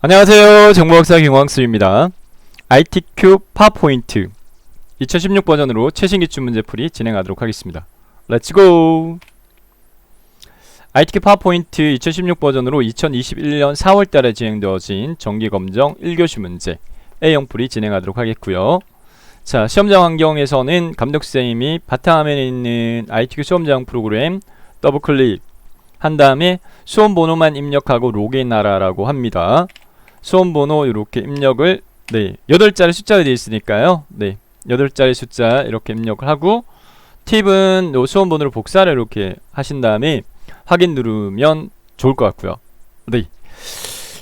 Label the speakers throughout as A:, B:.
A: 안녕하세요. 정보학사 김광수입니다. ITQ 파워포인트 2016 버전으로 최신 기출 문제풀이 진행하도록 하겠습니다. 렛츠고! ITQ 파워포인트 2016 버전으로 2021년 4월달에 진행되어진 정기검정 1교시 문제 A형 풀이 진행하도록 하겠고요. 자, 시험장 환경에서는 감독선생님이 바탕화면에 있는 ITQ 시험장 프로그램 더블클릭 한 다음에 수험번호만 입력하고 로그인하라라고 합니다. 수험번호 이렇게 입력을 8자리 숫자로 되어 있으니까요. 8자리 숫자 이렇게 입력을 하고 팁은 요 수험번호를 복사를 이렇게 하신 다음에 확인 누르면 좋을 것 같고요.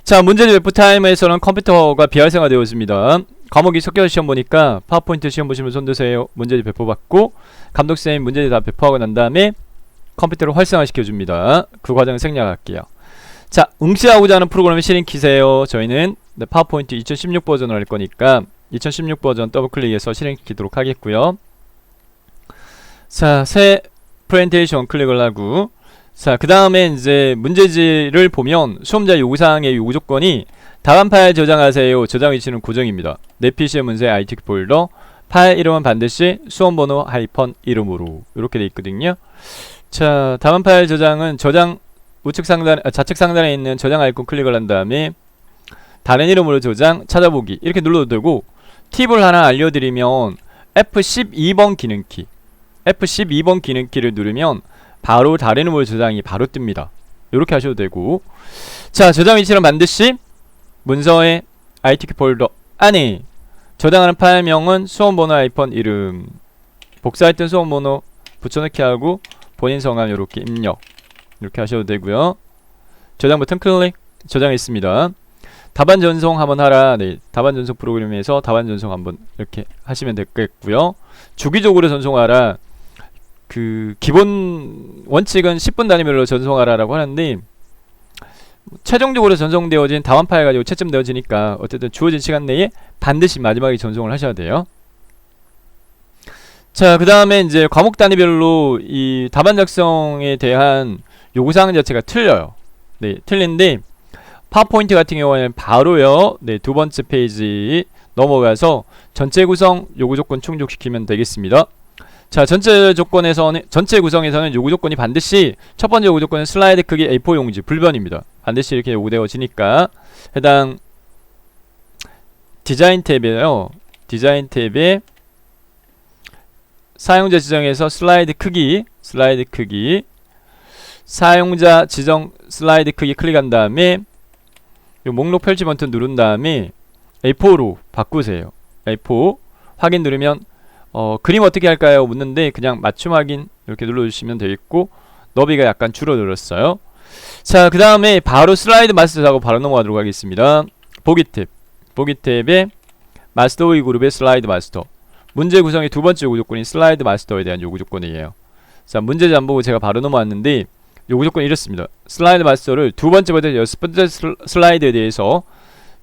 A: 자, 문제집 F타임에서는 컴퓨터가 비활성화 되었습니다. 과목이 섞여서 시험 보니까 파워포인트 시험 보시면 손 드세요. 문제집 배포받고 감독선생님 문제집 다 배포하고 난 다음에 컴퓨터를 활성화 시켜줍니다. 그 과정을 생략할게요. 자, 응시하고자 하는 프로그램을 실행 키세요. 저희는 파워포인트 2016 버전을 할 거니까 2016 버전 더블클릭해서 실행 키도록 하겠고요. 자, 새 프레젠테이션 클릭을 하고 자, 그 다음에 이제 문제지를 보면 수험자 요구사항의 요구 조건이 답안 파일 저장하세요. 저장 위치는 고정입니다. 내 PC의 문제 ITQ 폴더 파일 이름은 반드시 수험번호 하이펀 이름으로 이렇게 돼 있거든요. 자, 답안 파일 저장은 좌측 상단에 있는 저장 아이콘 클릭을 한 다음에 다른 이름으로 저장 찾아보기 이렇게 눌러도 되고, 팁을 하나 알려드리면 F12번 기능키 F12번 기능키를 누르면 바로 다른 이름으로 저장이 바로 뜹니다. 이렇게 하셔도 되고, 자, 저장 위치는 반드시 문서의 ITQ 폴더 안에 저장하는 파일명은 수험번호 하이펀 이름 복사했던 수험번호 붙여넣기 하고 본인 성함 이렇게 입력 이렇게 하셔도 되고요. 저장 버튼 클릭. 저장했습니다. 답안 전송 한번 하라. 답안 전송 프로그램에서 답안 전송 한번 이렇게 하시면 되겠고요. 주기적으로 전송하라. 그 기본 원칙은 10분 단위별로 전송하라라고 하는데 최종적으로 전송되어진 답안 파일 가지고 채점되어지니까 어쨌든 주어진 시간 내에 반드시 마지막에 전송을 하셔야 돼요. 자, 그 다음에 이제 과목 단위별로 이 답안 작성에 대한 요구사항 자체가 틀려요. 틀린데 파워포인트 같은 경우에는 바로요. 두 번째 페이지 넘어가서 전체 구성 요구 조건 충족시키면 되겠습니다. 자, 전체 구성에서는 요구 조건이 반드시 첫 번째 요구 조건은 슬라이드 크기 A4 용지 불변입니다. 반드시 이렇게 요구되어지니까 해당 디자인 탭이에요. 디자인 탭에 사용자 지정에서 슬라이드 크기 사용자 지정 슬라이드 크기 클릭한 다음에 요 목록 펼치 버튼 누른 다음에 A4로 바꾸세요. A4 확인 누르면 그림 어떻게 할까요? 묻는데 그냥 맞춤 확인 이렇게 눌러주시면 되겠고, 너비가 약간 줄어들었어요. 자, 그 다음에 바로 슬라이드 마스터 작업 바로 넘어가도록 하겠습니다. 보기 탭에 마스터 위 그룹의 슬라이드 마스터. 문제 구성의 두 번째 요구 조건이 슬라이드 마스터에 대한 요구 조건이에요. 자, 문제지 안 보고 제가 바로 넘어왔는데 요구 조건이 이렇습니다. 슬라이드 마스터를 두 번째부터 여섯 번째 슬라이드에 대해서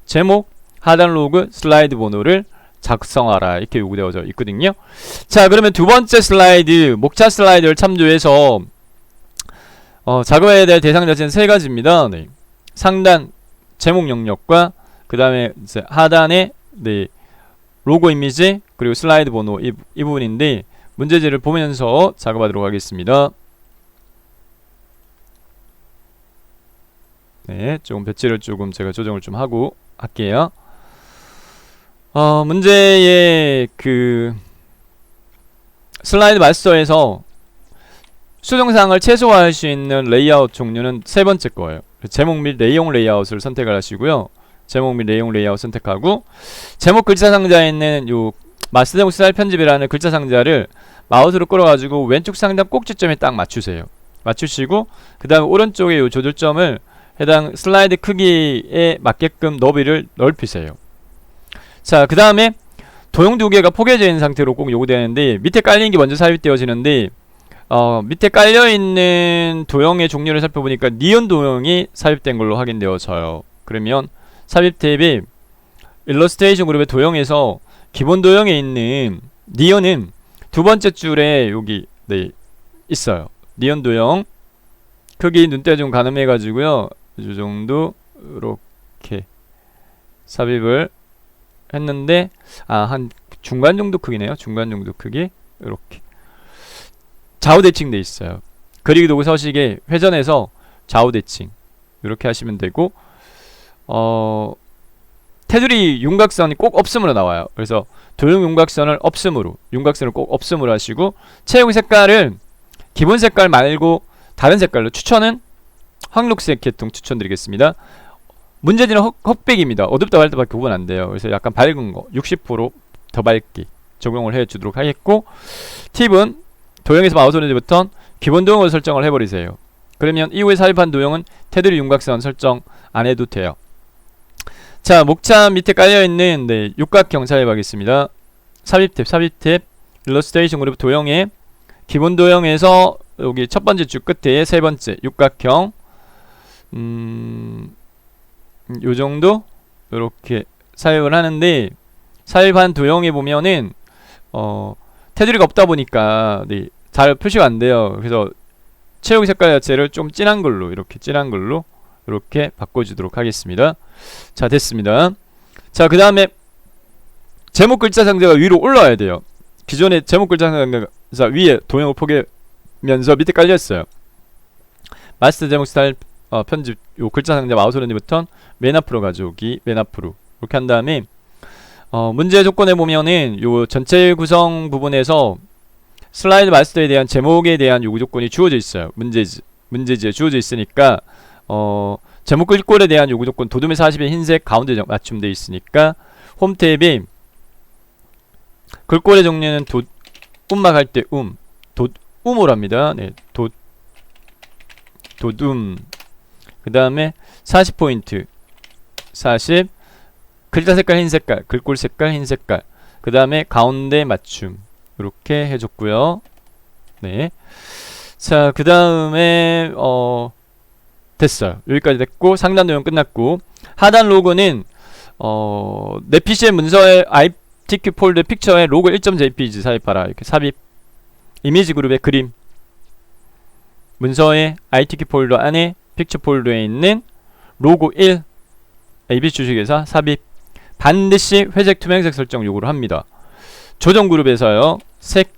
A: 제목, 하단 로그, 슬라이드 번호를 작성하라 이렇게 요구되어져 있거든요. 자, 그러면 두 번째 슬라이드, 목차 슬라이드를 참조해서 작업해야 될 대상 자체는 세 가지입니다. 상단 제목 영역과 그 다음에 하단에 로고 이미지 그리고 슬라이드 번호 이 부분인데 문제지를 보면서 작업하도록 하겠습니다. 조금 배치를 조금 제가 조정을 좀 하고 할게요. 문제의 그 슬라이드 마스터에서 수정사항을 최소화할 수 있는 레이아웃 종류는 세 번째 거예요. 제목 및 내용 레이아웃을 선택을 하시고요. 제목 및 내용 레이아웃 선택하고, 제목 글자 상자에 있는 요 마스터 제목 스타일 편집이라는 글자 상자를 마우스로 끌어가지고 왼쪽 상단 꼭지점에 딱 맞추세요. 맞추시고 그 다음에 오른쪽에 요 조절점을 해당 슬라이드 크기에 맞게끔 너비를 넓히세요. 자, 그 다음에 도형 두 개가 포개져 있는 상태로 꼭 요구되는데 밑에 깔린 게 먼저 삽입되어지는데 밑에 깔려있는 도형의 종류를 살펴보니까 니온 도형이 삽입된 걸로 확인되어져요. 그러면 삽입 탭에 일러스트레이션 그룹의 도형에서 기본 도형에 있는 니온은 두 번째 줄에 여기 있어요. 니온 도형 크기 눈대 좀 가늠해 가지고요, 이 정도 이렇게 삽입을 했는데 한 중간 정도 크기네요. 중간 정도 크기. 이렇게 좌우 대칭 돼 있어요. 그리기 도구 서식에 회전해서 좌우 대칭 이렇게 하시면 되고, 테두리 윤곽선이 꼭 없음으로 나와요. 그래서 도형 윤곽선을 없음으로, 윤곽선을 꼭 없음으로 하시고, 채용 색깔을 기본 색깔 말고 다른 색깔로, 추천은 황록색 계통 추천드리겠습니다. 문제지는 흑백입니다. 어둡다 밝다밖에 구분 안 돼요. 그래서 약간 밝은 거 60%더 밝기 적용을 해 주도록 하겠고, 팁은 도형에서 마우스 오른쪽 버튼 기본 도형으로 설정을 해버리세요. 그러면 이후에 삽입한 도형은 테두리 윤곽선 설정 안 해도 돼요. 자, 목차 밑에 깔려있는 육각형 삽입하겠습니다. 삽입 탭 일러스트레이션 그룹 도형에 기본 도형에서 여기 첫 번째 줄 끝에 세 번째 육각형, 요 정도 이렇게 삽입을 하는데, 삽입한 도형에 보면은 테두리가 없다 보니까 잘 표시가 안 돼요. 그래서 채용 색깔 자체를 좀 진한 걸로, 이렇게 진한 걸로 이렇게 바꿔주도록 하겠습니다. 자, 됐습니다. 자, 그 다음에 제목 글자 상자가 위로 올라와야 돼요. 기존에 제목 글자 상자 위에 도형을 포개면서 밑에 깔려있어요. 마스터 제목 스타일 편집, 요 글자 상자 마우스 오른쪽 버튼 맨 앞으로 가져오기, 맨 앞으로 이렇게 한 다음에 문제 조건에 보면은 요 전체 구성 부분에서 슬라이드 마스터에 대한 제목에 대한 요구 조건이 주어져 있어요. 문제지에 주어져 있으니까 제목 글꼴에 대한 요구 조건 도둠의 40의 흰색 가운데 맞춤되어 있으니까 홈 탭이 글꼴의 종류는 음막 할 때 도움으로 합니다. 네, 도둠. 그 다음에 40포인트 40 글자 색깔 흰 색깔, 글꼴 색깔 흰 색깔, 그 다음에 가운데 맞춤 이렇게 해줬고요. 네. 자, 그 다음에 됐어요. 여기까지 됐고, 상단 도형 끝났고, 하단 로고는 내 PC의 문서에 ITQ 폴더 픽처에 로고 1.jpg 삽입하라. 이렇게 삽입. 이미지 그룹의 그림. 문서의 ITQ 폴더 안에 픽처 폴더에 있는 로고 1 AB 주식회사 삽입. 반드시 회색 투명색 설정 요구를 합니다. 조정 그룹에서요, 색,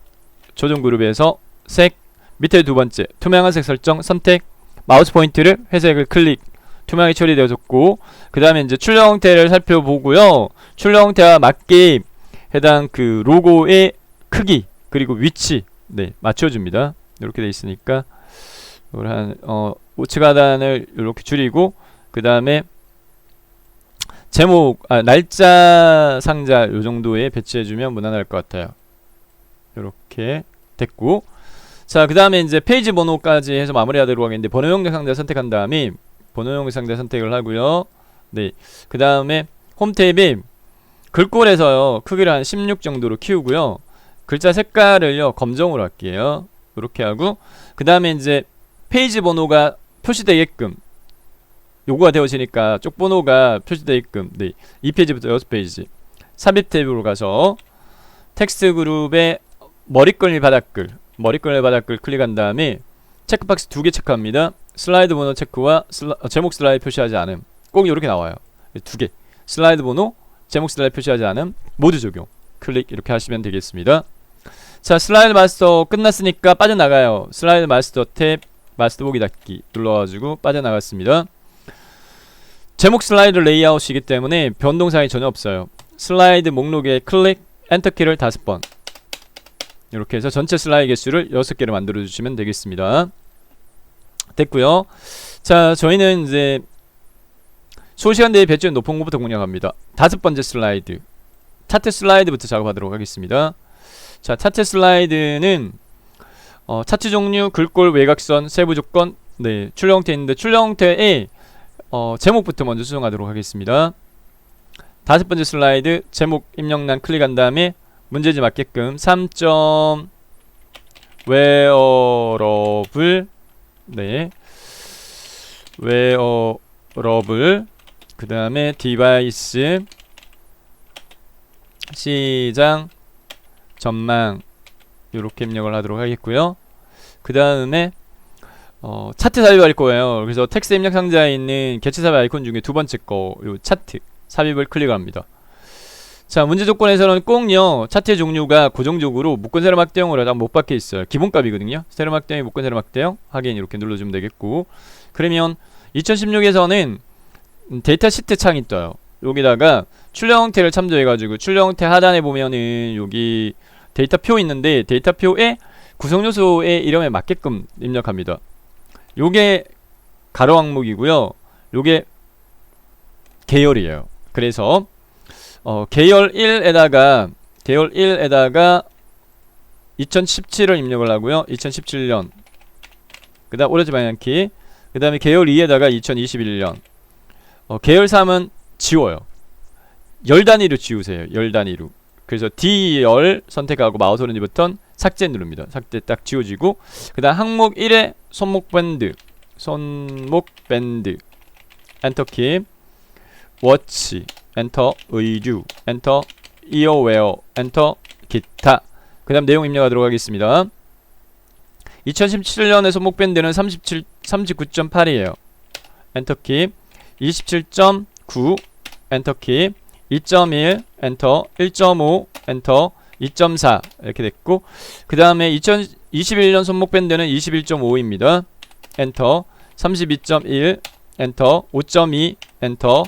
A: 조정 그룹에서 색, 밑에 두 번째 투명한 색 설정 선택, 마우스 포인트를 회색을 클릭, 투명하게 처리되어졌고, 그 다음에 이제 출력 형태를 살펴보고요. 출력 형태와 맞게 해당 그 로고의 크기 그리고 위치 맞춰줍니다. 이렇게 돼 있으니까 한 우측 하단을 이렇게 줄이고, 그 다음에 제목, 날짜 상자 요 정도에 배치해주면 무난할 것 같아요. 이렇게 됐고, 자, 그 다음에 이제 페이지 번호까지 해서 마무리하도록 하겠는데, 번호형 상자 선택한 다음에 번호형 상자 선택을 하고요. 네, 그 다음에 홈 탭이 글꼴에서요 크기를 한 16 정도로 키우고요. 글자 색깔을요 검정으로 할게요. 이렇게 하고, 그 다음에 이제 페이지 번호가 표시되게끔 요구가 되어지니까 쪽 번호가 표시되게끔 2페이지부터 6페이지 삽입 탭으로 가서 텍스트 그룹의 머리끌 바닥글 클릭한 다음에 체크박스 2개 체크합니다. 슬라이드 번호 체크와 제목 슬라이드 표시하지 않음. 꼭 이렇게 나와요. 2개. 슬라이드 번호, 제목 슬라이드 표시하지 않음 모두 적용. 클릭 이렇게 하시면 되겠습니다. 자, 슬라이드 마스터 끝났으니까 빠져나가요. 슬라이드 마스터 탭 마스터 보기 닫기 눌러가지고 빠져나갔습니다. 제목 슬라이드 레이아웃이기 때문에 변동사항이 전혀 없어요. 슬라이드 목록에 클릭 엔터키를 5번 이렇게 해서 전체 슬라이드 개수를 6개를 만들어 주시면 되겠습니다. 됐고요. 자, 저희는 이제 소시간 대비 배치율 높은 것부터 공략합니다. 5번째 슬라이드 차트 슬라이드부터 작업하도록 하겠습니다. 자, 차트 슬라이드는 차트 종류, 글꼴, 외곽선, 세부 조건, 출력 형태 있는데, 출력 형태에 제목부터 먼저 수정하도록 하겠습니다. 5번째 슬라이드 제목 입력란 클릭한 다음에 문제지 맞게끔 3점 웨어러블 웨어러블 그 다음에 디바이스 시장 전망 요렇게 입력을 하도록 하겠고요. 그 다음에 차트 삽입할 거예요. 그래서 텍스트 입력 상자에 있는 개체 삽입 아이콘 중에 두 번째 거 요 차트 삽입을 클릭을 합니다. 자, 문제 조건에서는 꼭요 차트의 종류가 고정적으로 묶은 세로 막대형으로 못 박혀 있어요. 기본값이거든요. 세로 막대형, 묶은 세로 막대형 확인 이렇게 눌러주면 되겠고, 그러면 2016에서는 데이터 시트 창이 떠요. 여기다가 출력 형태를 참조해가지고 출력 형태 하단에 보면은 여기 데이터표 있는데 데이터표에 구성 요소의 이름에 맞게끔 입력합니다. 요게 가로 항목이고요. 요게 계열이에요. 그래서 계열 1에다가 2017을 입력을 하고요. 2017년. 그다음 오른쪽 방향키. 그다음에 계열 2에다가 2021년. 계열 3은 지워요. 열 단위로 지우세요. 열 단위로. 그래서 D열 선택하고 마우스 오른쪽 버튼 삭제 누릅니다. 삭제 딱 지워지고, 그다음 항목 1에 손목 밴드 엔터키, 워치 엔터, 의류 엔터, 이어웨어 엔터, 기타. 그 다음 내용 입력하도록 하겠습니다. 2017년에 손목 밴드는 39.8이에요 엔터키. 27.9 엔터키. 2.1 엔터, 1.5 엔터, 2.4 이렇게 됐고, 그 다음에 2021년 손목 밴드는 21.5입니다 엔터. 32.1 엔터, 5.2 엔터,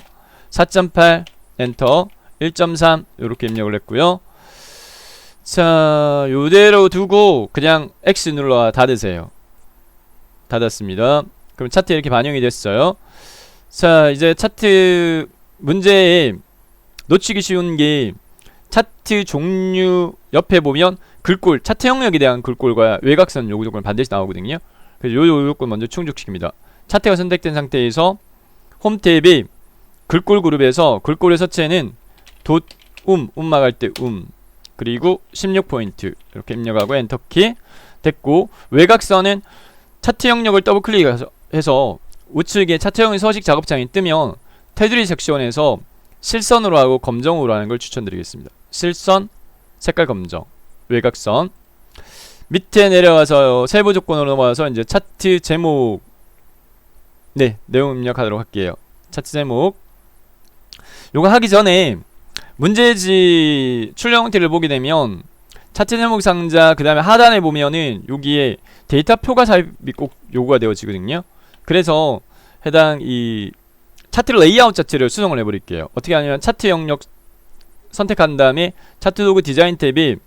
A: 4.8 엔터, 1.3 이렇게 입력을 했고요. 자, 요대로 두고 그냥 X 눌러 닫으세요. 닫았습니다. 그럼 차트에 이렇게 반영이 됐어요. 자, 이제 차트 문제에 놓치기 쉬운 게, 차트 종류 옆에 보면 글꼴, 차트 영역에 대한 글꼴과 외곽선 요구 조건 반드시 나오거든요. 그래서 요 요건 먼저 충족시킵니다. 차트가 선택된 상태에서 홈 탭이 글꼴 그룹에서 글꼴의 서체는 음막할 때 그리고 16포인트 이렇게 입력하고 엔터키 됐고, 외곽선은 차트 영역을 더블 클릭해서 우측에 차트 영역 서식 작업창이 뜨면 테두리 섹션에서 실선으로 하고 검정으로 하는 걸 추천드리겠습니다. 실선, 색깔 검정, 외곽선. 밑에 내려와서 세부 조건으로 넘어와서 이제 차트 제목, 내용 입력하도록 할게요. 차트 제목. 요거 하기 전에 문제지 출력 형태를 보게 되면 차트 제목 상자 그 다음에 하단에 보면은 여기에 데이터표가 삽입이 꼭 요구가 되어지거든요. 그래서 해당 이 차트 레이아웃 자체를 수정을 해버릴게요. 어떻게 하냐면 차트 영역 선택한 다음에 차트 도구 디자인 탭이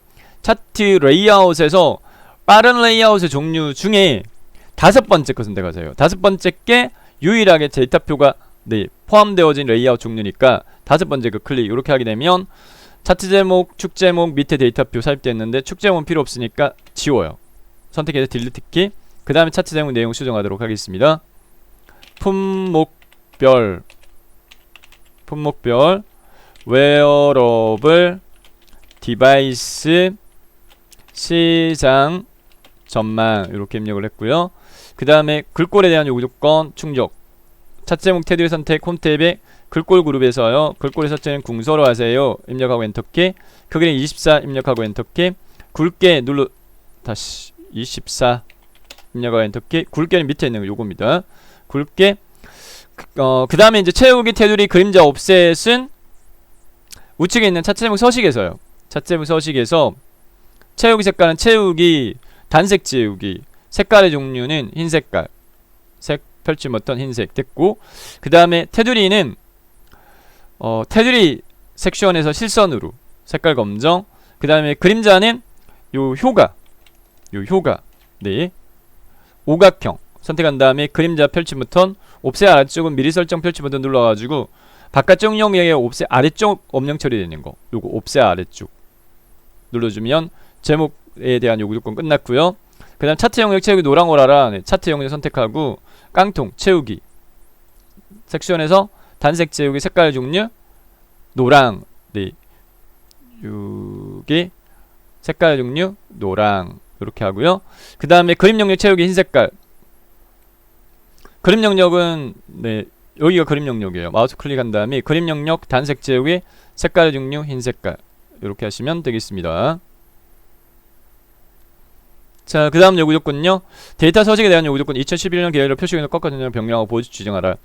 A: 차트 레이아웃에서 빠른 레이아웃의 종류 중에 5번째 거 선택하세요. 5번째 게 유일하게 데이터표가 포함되어진 레이아웃 종류니까 5번째 그 클릭. 이렇게 하게 되면 차트 제목, 축 제목 밑에 데이터표 삽입됐는데 축 제목은 필요 없으니까 지워요. 선택해서 딜리트 키. 그 다음에 차트 제목 내용 수정하도록 하겠습니다. 품목별 웨어러블 디바이스 시장 전망 이렇게 입력을 했고요. 그 다음에 글꼴에 대한 요구 조건 충족. 차트 제목 테두리 선택 홈 탭에 글꼴 그룹에서요. 글꼴의 서체는 궁서로 하세요. 입력하고 엔터키. 크기는 24 입력하고 엔터키. 굵게 눌러 다시 24 입력하고 엔터키. 굵게는 밑에 있는 거 요겁니다. 굵게. 그 다음에 이제 채우기 테두리 그림자 옵셋은 우측에 있는 차트 제목 서식에서요. 차트 제목 서식에서 채우기 색깔은 채우기, 단색 채우기, 색깔의 종류는 흰색깔, 색 펼침 버튼 흰색 됐고, 그 다음에 테두리는 테두리 섹션에서 실선으로 색깔 검정. 그 다음에 그림자는 요 효가 오각형 선택한 다음에 그림자 펼침 버튼, 옵셋 아래쪽은 미리 설정 펼침 버튼 눌러가지고 바깥쪽 영역에 옵셋 아래쪽 엄령 처리되는 거 요거 옵셋 아래쪽 눌러주면 제목에 대한 요구 조건 끝났고요. 그 다음 차트 영역 채우기 노랑 오라라. 차트 영역 선택하고 깡통 채우기 섹션에서 단색 채우기 색깔 종류 노랑. 여기 색깔 종류 노랑 이렇게 하고요. 그 다음에 그림 영역 채우기 흰 색깔. 그림 영역은 여기가 그림 영역이에요. 마우스 클릭한 다음에 그림 영역 단색 채우기 색깔 종류 흰 색깔 이렇게 하시면 되겠습니다. 자, 그 다음 요구 조건은요. 데이터 서식에 대한 요구 조건 2011년 계열로 표시기능을 꺾어주는 병렬하고 보여주 지정하라.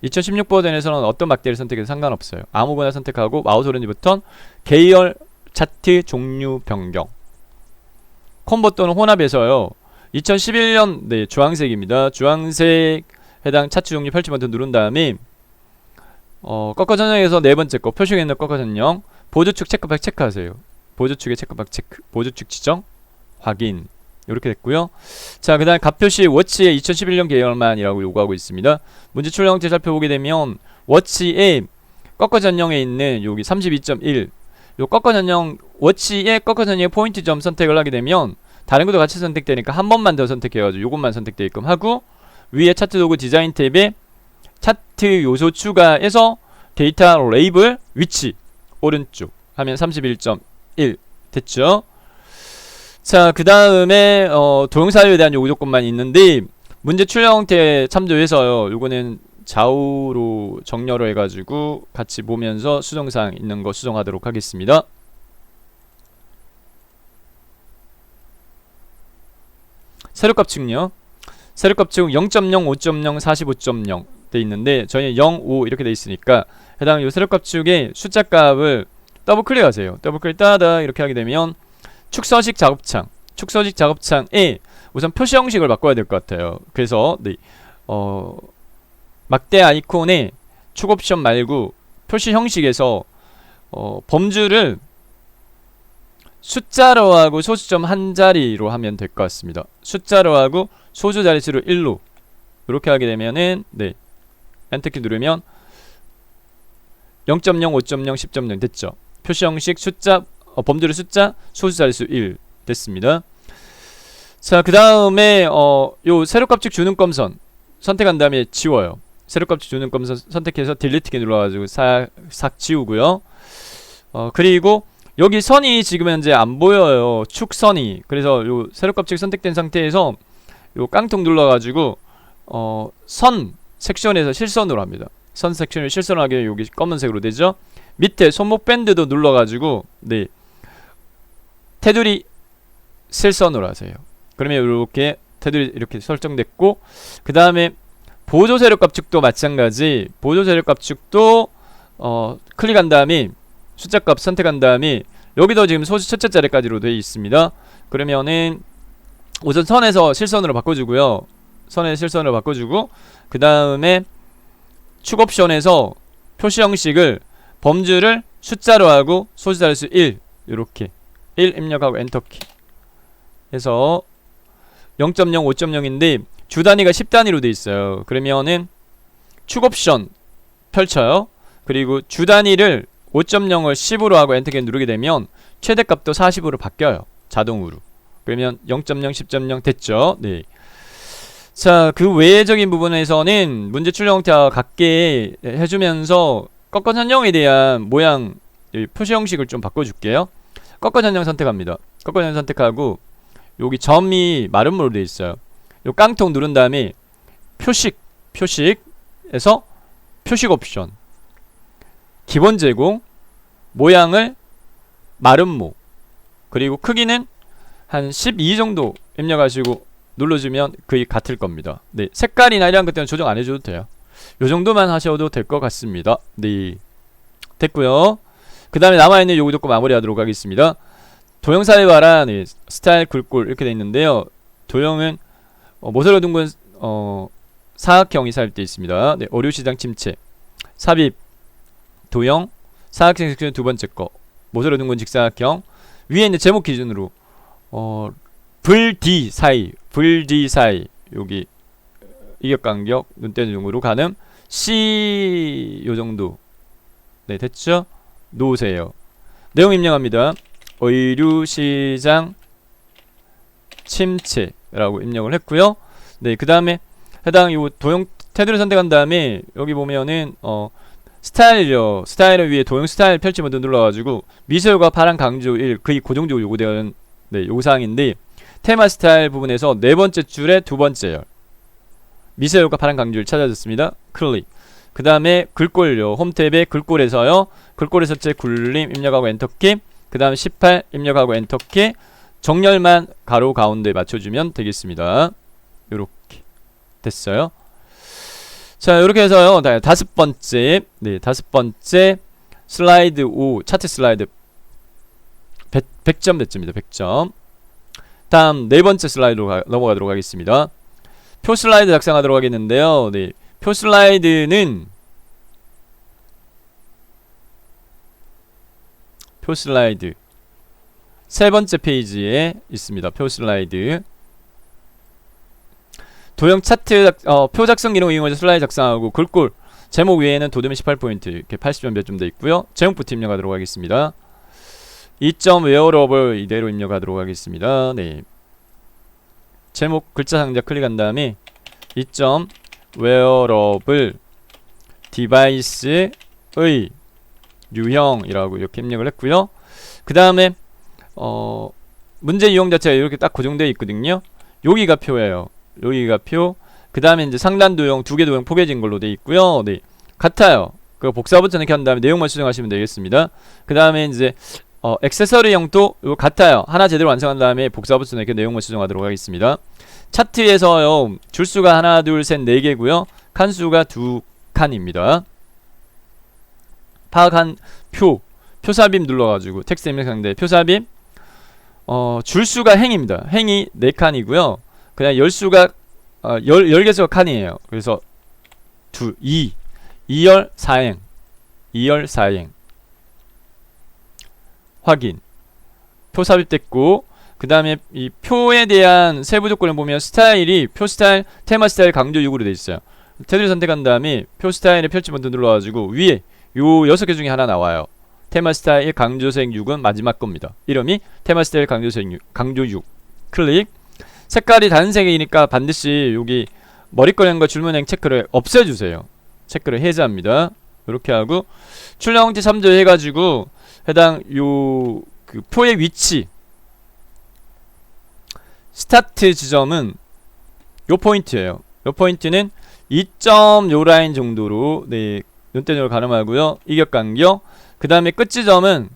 A: 2016 버전에서는 어떤 막대를 선택해도 상관없어요. 아무거나 선택하고 마우스 오른쪽 버튼 계열 차트 종류 변경 콤보 또는 혼합해서요. 2011년 네 주황색입니다. 주황색 해당 차트 종류 펼치 버튼 누른 다음에 꺾어 전형에서 네 번째 거 표시에 있는 꺾어 전형 보조축 체크박 체크하세요. 보조축의 체크박 체크 보조축 지정 확인 이렇게 됐고요. 자, 그 다음에 값표시 워치의 2011년 계열만이라고 요구하고 있습니다. 문제 출력 형태 살펴보게 되면 워치의 꺾어 전형에 있는 여기 32.1 요 꺾어 전형 워치의 꺾어 전형의 포인트 점 선택을 하게 되면 다른 것도 같이 선택되니까 한 번만 더 선택해가지고 요것만 선택되게끔 하고 위에 차트 도구 디자인 탭에 차트 요소 추가해서 데이터 레이블 위치 오른쪽 하면 31.1 됐죠. 자, 그 다음에 도형사유에 대한 요구 조건만 있는데 문제 출력 형태 참조해서요. 요거는 좌우로 정렬을 해가지고 같이 보면서 수정사항 있는 거 수정하도록 하겠습니다. 세로값 측요. 세로값 측 0.0, 5.0, 45.0 돼 있는데 저희는 0, 5 이렇게 돼 있으니까 해당 요 세로값 축의 숫자 값을 더블 클릭하세요. 더블 클릭 따다 이렇게 하게 되면 축서식 작업창 축서식 작업창에 우선 표시 형식을 바꿔야 될 것 같아요. 그래서 네, 막대 아이콘에 축 옵션 말고 표시 형식에서 범주를 숫자로 하고 소수점 한 자리로 하면 될 것 같습니다. 숫자로 하고 소수 자릿수로 1로 이렇게 하게 되면은 네 엔터키 누르면 0.0, 5.0, 10.0 됐죠. 표시 형식 숫자 범주를 숫자 소수 자릿수 1 됐습니다. 자, 그 다음에 요 세로값측 주는검선 선택한 다음에 지워요. 세로값측 주는검선 선택해서 딜리트키 눌러가지고 싹 지우고요. 그리고 여기 선이 지금 현재 안 보여요. 축선이. 그래서 요 세로값측 선택된 상태에서 요 깡통 눌러가지고 선 섹션에서 실선으로 합니다. 선 섹션을 실선하게 여기 검은색으로 되죠. 밑에 손목 밴드도 눌러가지고 네 테두리 실선으로 하세요. 그러면 이렇게 테두리 이렇게 설정됐고 그 다음에 보조 세로값측도 마찬가지. 보조 세로값측도 클릭한 다음에 숫자값 선택한 다음에 여기도 지금 소수 첫째 자리까지로 되어 있습니다. 그러면은 우선 선에서 실선으로 바꿔주고요. 선에 실선으로 바꿔주고 그 다음에 축 옵션에서 표시 형식을 범주를 숫자로 하고 소수 자릿수 1 이렇게 1 입력하고 엔터키 해서 0.0, 5.0인데 주 단위가 10단위로 되어 있어요. 그러면은 축 옵션 펼쳐요. 그리고 주 단위를 5.0을 10으로 하고 엔터키 누르게 되면 최대값도 40으로 바뀌어요. 자동으로. 그러면 0.0, 10.0 됐죠. 네. 자, 그 외적인 부분에서는 문제 출력 형태와 같게 해주면서 꺾어 전형에 대한 모양 표시 형식을 좀 바꿔줄게요. 꺾어 전형 선택합니다. 꺾어 전형 선택하고 여기 점이 마름모로 되어 있어요. 요 깡통 누른 다음에 표식에서 표식 옵션 기본 제공 모양을 마름모 그리고 크기는 한 12 정도 입력하시고 눌러주면 거의 같을 겁니다. 네, 색깔이나 이런 것들은 조정 안 해줘도 돼요. 요 정도만 하셔도 될 것 같습니다. 네, 됐고요. 그 다음에 남아있는 요구 조건 마무리하도록 하겠습니다. 도형사에 관한 네, 스타일 글꼴 이렇게 돼 있는데요. 도형은 모서리 둥근 사각형이 삽입되어 있습니다. 네, 어류시장 침체 삽입 도형 사각형 섹션 두 번째 거 모서리 둥근 직사각형 위에 있는 제목 기준으로 불D 사이 여기 이격간격 눈대는 용으로 가늠 C 요정도 네 됐죠? 놓으세요. 내용 입력합니다. 의류시장 침체라고 입력을 했고요. 네, 그 다음에 해당 요 도형 테두리 선택한 다음에 여기 보면은 스타일요. 스타일을 위해 도형 스타일 펼치 버튼 눌러가지고 미세효과 파란 강조 1 거의 고정적으로 요구되는 네, 요구사항인데 테마 스타일 부분에서 네 번째 줄의 두 번째 열 미세효과 파란 강조를 찾아줬습니다. 클릭. 그 다음에 글꼴요. 홈 탭에 글꼴에서요. 글꼴의 첫째 굴림 입력하고 엔터키. 그 다음 18 입력하고 엔터키. 정렬만 가로 가운데 맞춰주면 되겠습니다. 요렇게 됐어요. 자, 이렇게 해서요. 다섯 번째, 네, 다섯 번째 슬라이드 5 차트 슬라이드 100점 됐습니다. 100점. 다음 네 번째 슬라이드로 넘어가도록 하겠습니다. 표 슬라이드 작성하도록 하겠는데요. 네, 표 슬라이드는 표 슬라이드 세 번째 페이지에 있습니다. 표 슬라이드 도형 차트 표 작성 기능 이용해서 슬라이드 작성하고 글꼴 제목 위에는 도듬이 18포인트 이렇게 80점 몇 점 돼 있고요. 제목부터 입력하도록 하겠습니다. 2점 웨어러블 이대로 입력하도록 하겠습니다. 네. 제목 글자 상자 클릭한 다음에 2점 웨어러블 디바이스의 유형이라고 이렇게 입력을 했고요. 그 다음에 문제 유형 자체가 이렇게 딱 고정되어 있거든요. 여기가 표예요. 여기가 표. 그 다음에 이제 상단 도형, 두 개 도형 포개진 걸로 되어 있고요. 네, 같아요. 그 복사 버튼 이렇게 한 다음에 내용만 수정하시면 되겠습니다. 그 다음에 이제 액세서리형도 이거 같아요. 하나 제대로 완성한 다음에 복사 버튼 이렇게 내용만 수정하도록 하겠습니다. 차트에서요 줄수가 하나, 둘, 셋, 네 개고요. 칸수가 두 칸입니다. 파악한 표삽입 눌러가지고 텍스트 입력 상대 표삽입 줄수가 행입니다. 행이 4칸이고요. 그냥 열수가 10개수가 칸이에요. 그래서 2열 4행 2열 4행 확인. 표 삽입됐고 그 다음에 이 표에 대한 세부 조건을 보면 스타일이 표 스타일, 테마 스타일 강조 6으로 되어 있어요. 테두리 선택한 다음에 표 스타일의 펼치 버튼 눌러가지고 위에 요 6개 중에 하나 나와요. 테마 스타일 강조색 6은 마지막 겁니다. 이름이 테마 스타일 강조색 6, 강조 6 클릭. 색깔이 다른 색이니까 반드시 여기 머리끄램과 줄무늬 체크를 없애주세요. 체크를 해제합니다. 이렇게 하고 출력 형태 3조 해가지고 해당 요 그 표의 위치 스타트 지점은 요 포인트예요. 요 포인트는 2점 요 라인 정도로 네 눈대중으로 가늠하고요. 이격 간격. 그 다음에 끝 지점은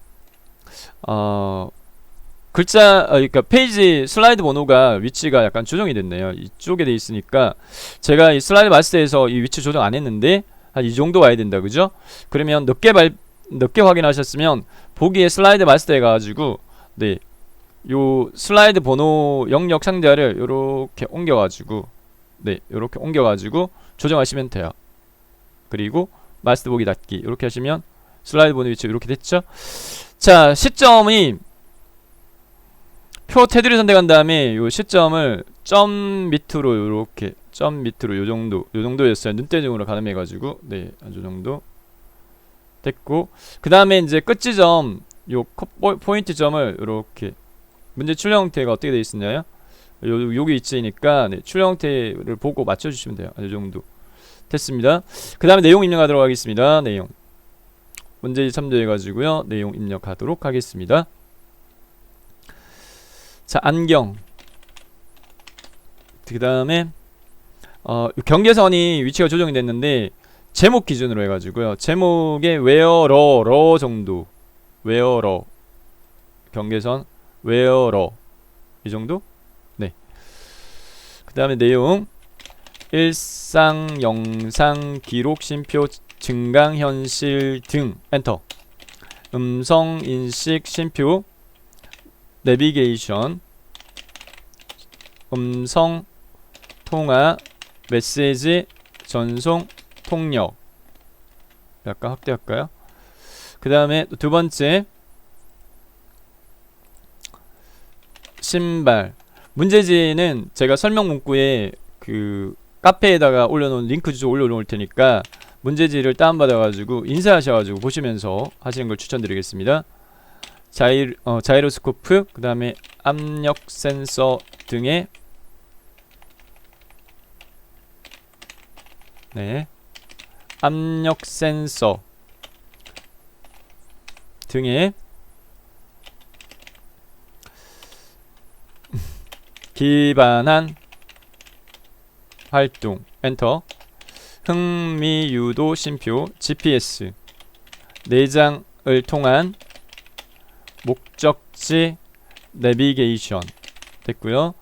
A: 글자 그러니까 페이지 슬라이드 번호가 위치가 약간 조정이 됐네요. 이쪽에 돼 있으니까 제가 이 슬라이드 마스터에서 이 위치 조정 안 했는데 한 이 정도 와야 된다, 그죠? 그러면 늦게 확인하셨으면 보기에 슬라이드 마스터에 가가지고 네 요 슬라이드 번호 영역 상자를 요렇게 옮겨가지고 네 요렇게 옮겨가지고 조정하시면 돼요. 그리고 마스터 보기 닫기 이렇게 하시면 슬라이드 번호 위치 이렇게 됐죠? 자, 시점이 표 테두리 선택한 다음에 요 시점을 점 밑으로 요렇게 점 밑으로 요 정도였어요. 눈대중으로 가늠해가지고 네 요 정도 됐고 그 다음에 이제 끝 지점 요 포인트 점을 요렇게 문제 출력 형태가 어떻게 되어 있었나요? 여기 위치니까 네, 출력 형태를 보고 맞춰주시면 돼요. 요 정도 됐습니다. 그 다음에 내용 입력하도록 하겠습니다. 내용 문제 참조해가지고요. 내용 입력하도록 하겠습니다. 자, 안경. 그 다음에 경계선이 위치가 조정이 됐는데 제목 기준으로 해가지고요. 제목에 웨어러 정도, 웨어러 경계선 웨어러 이 정도? 네. 그 다음에 내용 일상, 영상, 기록, 심표, 증강, 현실 등 엔터. 음성, 인식, 심표, 내비게이션, 음성, 통화, 메시지, 전송, 통역. 약간 확대할까요? 그 다음에 두 번째 신발. 문제지는 제가 설명 문구에 그 카페에다가 올려놓은 링크 주소 올려놓을 테니까 문제지를 다운받아가지고 인쇄하셔가지고 보시면서 하시는 걸 추천드리겠습니다. 자이로스코프, 그 다음에 압력 센서 등의 네 압력 센서 등의 기반한 활동 엔터. 흥미유도 심표 GPS 내장을 통한 목적지 내비게이션 됐고요.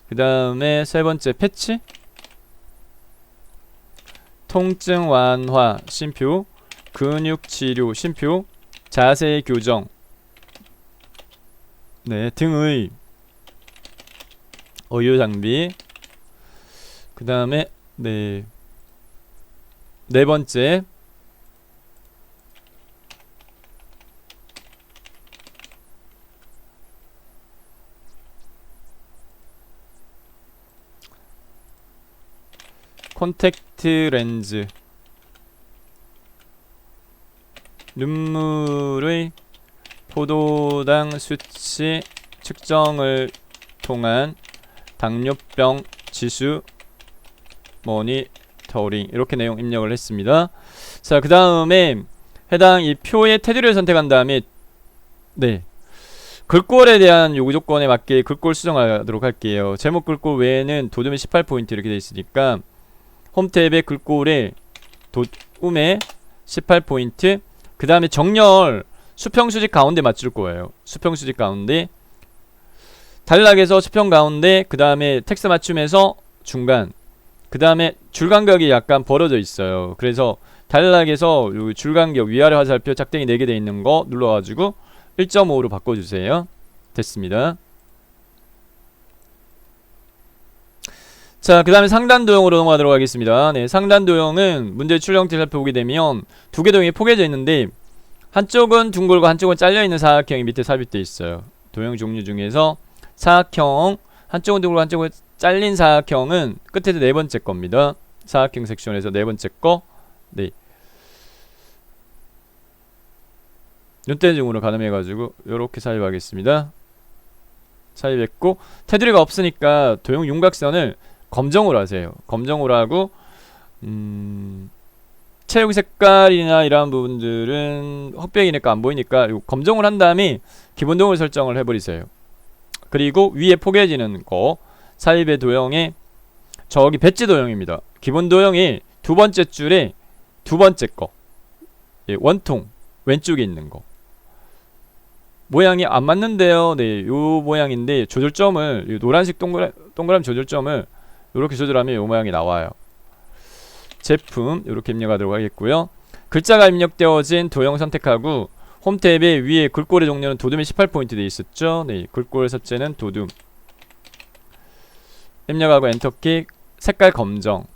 A: 그 다음에 세 번째 패치 통증 완화 쉼표, 근육 치료 쉼표, 자세 교정 네 등의 의료 장비. 그 다음에 네 번째 콘택트 렌즈, 눈물의 포도당 수치 측정을 통한 당뇨병 지수 모니터링, 이렇게 내용 입력을 했습니다. 자, 그 다음에 해당 이 표의 테두리를 선택한 다음에 네 글꼴에 대한 요구 조건에 맞게 글꼴 수정하도록 할게요. 제목 글꼴 외에는 도둠에 18포인트 이렇게 되어 있으니까 홈 탭의 글꼴에 도움에 18포인트, 그 다음에 정렬 수평 수직 가운데 맞출 거예요. 수평 수직 가운데, 단락에서 수평 가운데, 그 다음에 텍스트 맞춤에서 중간, 그 다음에 줄 간격이 약간 벌어져 있어요. 그래서 단락에서 요 줄 간격 위아래 화살표 작땡이 4개 돼 있는 거 눌러가지고 1.5로 바꿔주세요. 됐습니다. 자, 그 다음에 상단 도형으로 넘어가도록 하겠습니다. 네, 상단 도형은 문제 출력 형태 살펴보게 되면 두 개 도형이 포개져 있는데 한쪽은 둥글고 한쪽은 잘려있는 사각형이 밑에 삽입되어 있어요. 도형 종류 중에서 사각형, 한쪽은 둥글고 한쪽은 잘린 사각형은 끝에서 네 번째 겁니다. 사각형 섹션에서 네 번째 거. 네. 눈대중으로 가늠해가지고 요렇게 삽입하겠습니다. 삽입했고, 테두리가 없으니까 도형 윤곽선을 검정으로 하세요. 검정으로 하고 체육 색깔이나 이런 부분들은 흑백이니까 안 보이니까 검정을 한 다음에 기본 도형을 설정을 해버리세요. 그리고 위에 포개지는 거 삽입의 도형에 저기 배지 도형입니다. 기본 도형이 두 번째 줄에 두 번째 거, 예, 원통 왼쪽에 있는 거 모양이 안 맞는데요. 네, 요 모양인데 조절점을, 요 노란색 동그란 조절점을 이렇게 조절하면 이 모양이 나와요. 제품 이렇게 입력하도록 하겠고요. 글자가 입력되어진 도형 선택하고 홈 탭의 위에 글꼴의 종류는 도둠에 18포인트 되어 있었죠. 네, 글꼴 섭제는 도둠 입력하고 엔터키, 색깔 검정.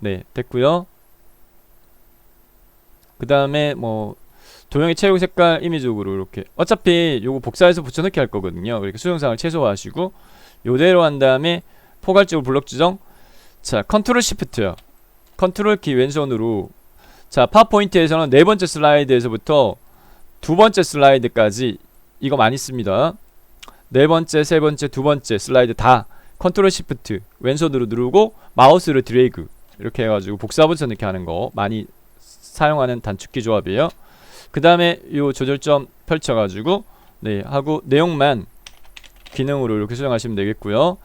A: 네, 됐고요. 그 다음에 뭐 도형의 체육 색깔 임의적으로 이렇게, 어차피 요거 복사해서 붙여넣기 할 거거든요. 그러니까 수정사항을 최소화하시고 요대로 한 다음에 포괄적으로 블록 지정. 자, 컨트롤 시프트요. 컨트롤 키 왼손으로. 자, 파워포인트에서는 네 번째 슬라이드에서부터 두 번째 슬라이드까지 이거 많이 씁니다. 네 번째, 세 번째, 두 번째 슬라이드 다 컨트롤 시프트 왼손으로 누르고 마우스로 드래그 이렇게 해가지고 복사 붙여넣기 하는 거 많이 사용하는 단축키 조합이에요. 그 다음에 요 조절점 펼쳐가지고 네 하고 내용만 기능으로 이렇게 수정하시면 되겠고요.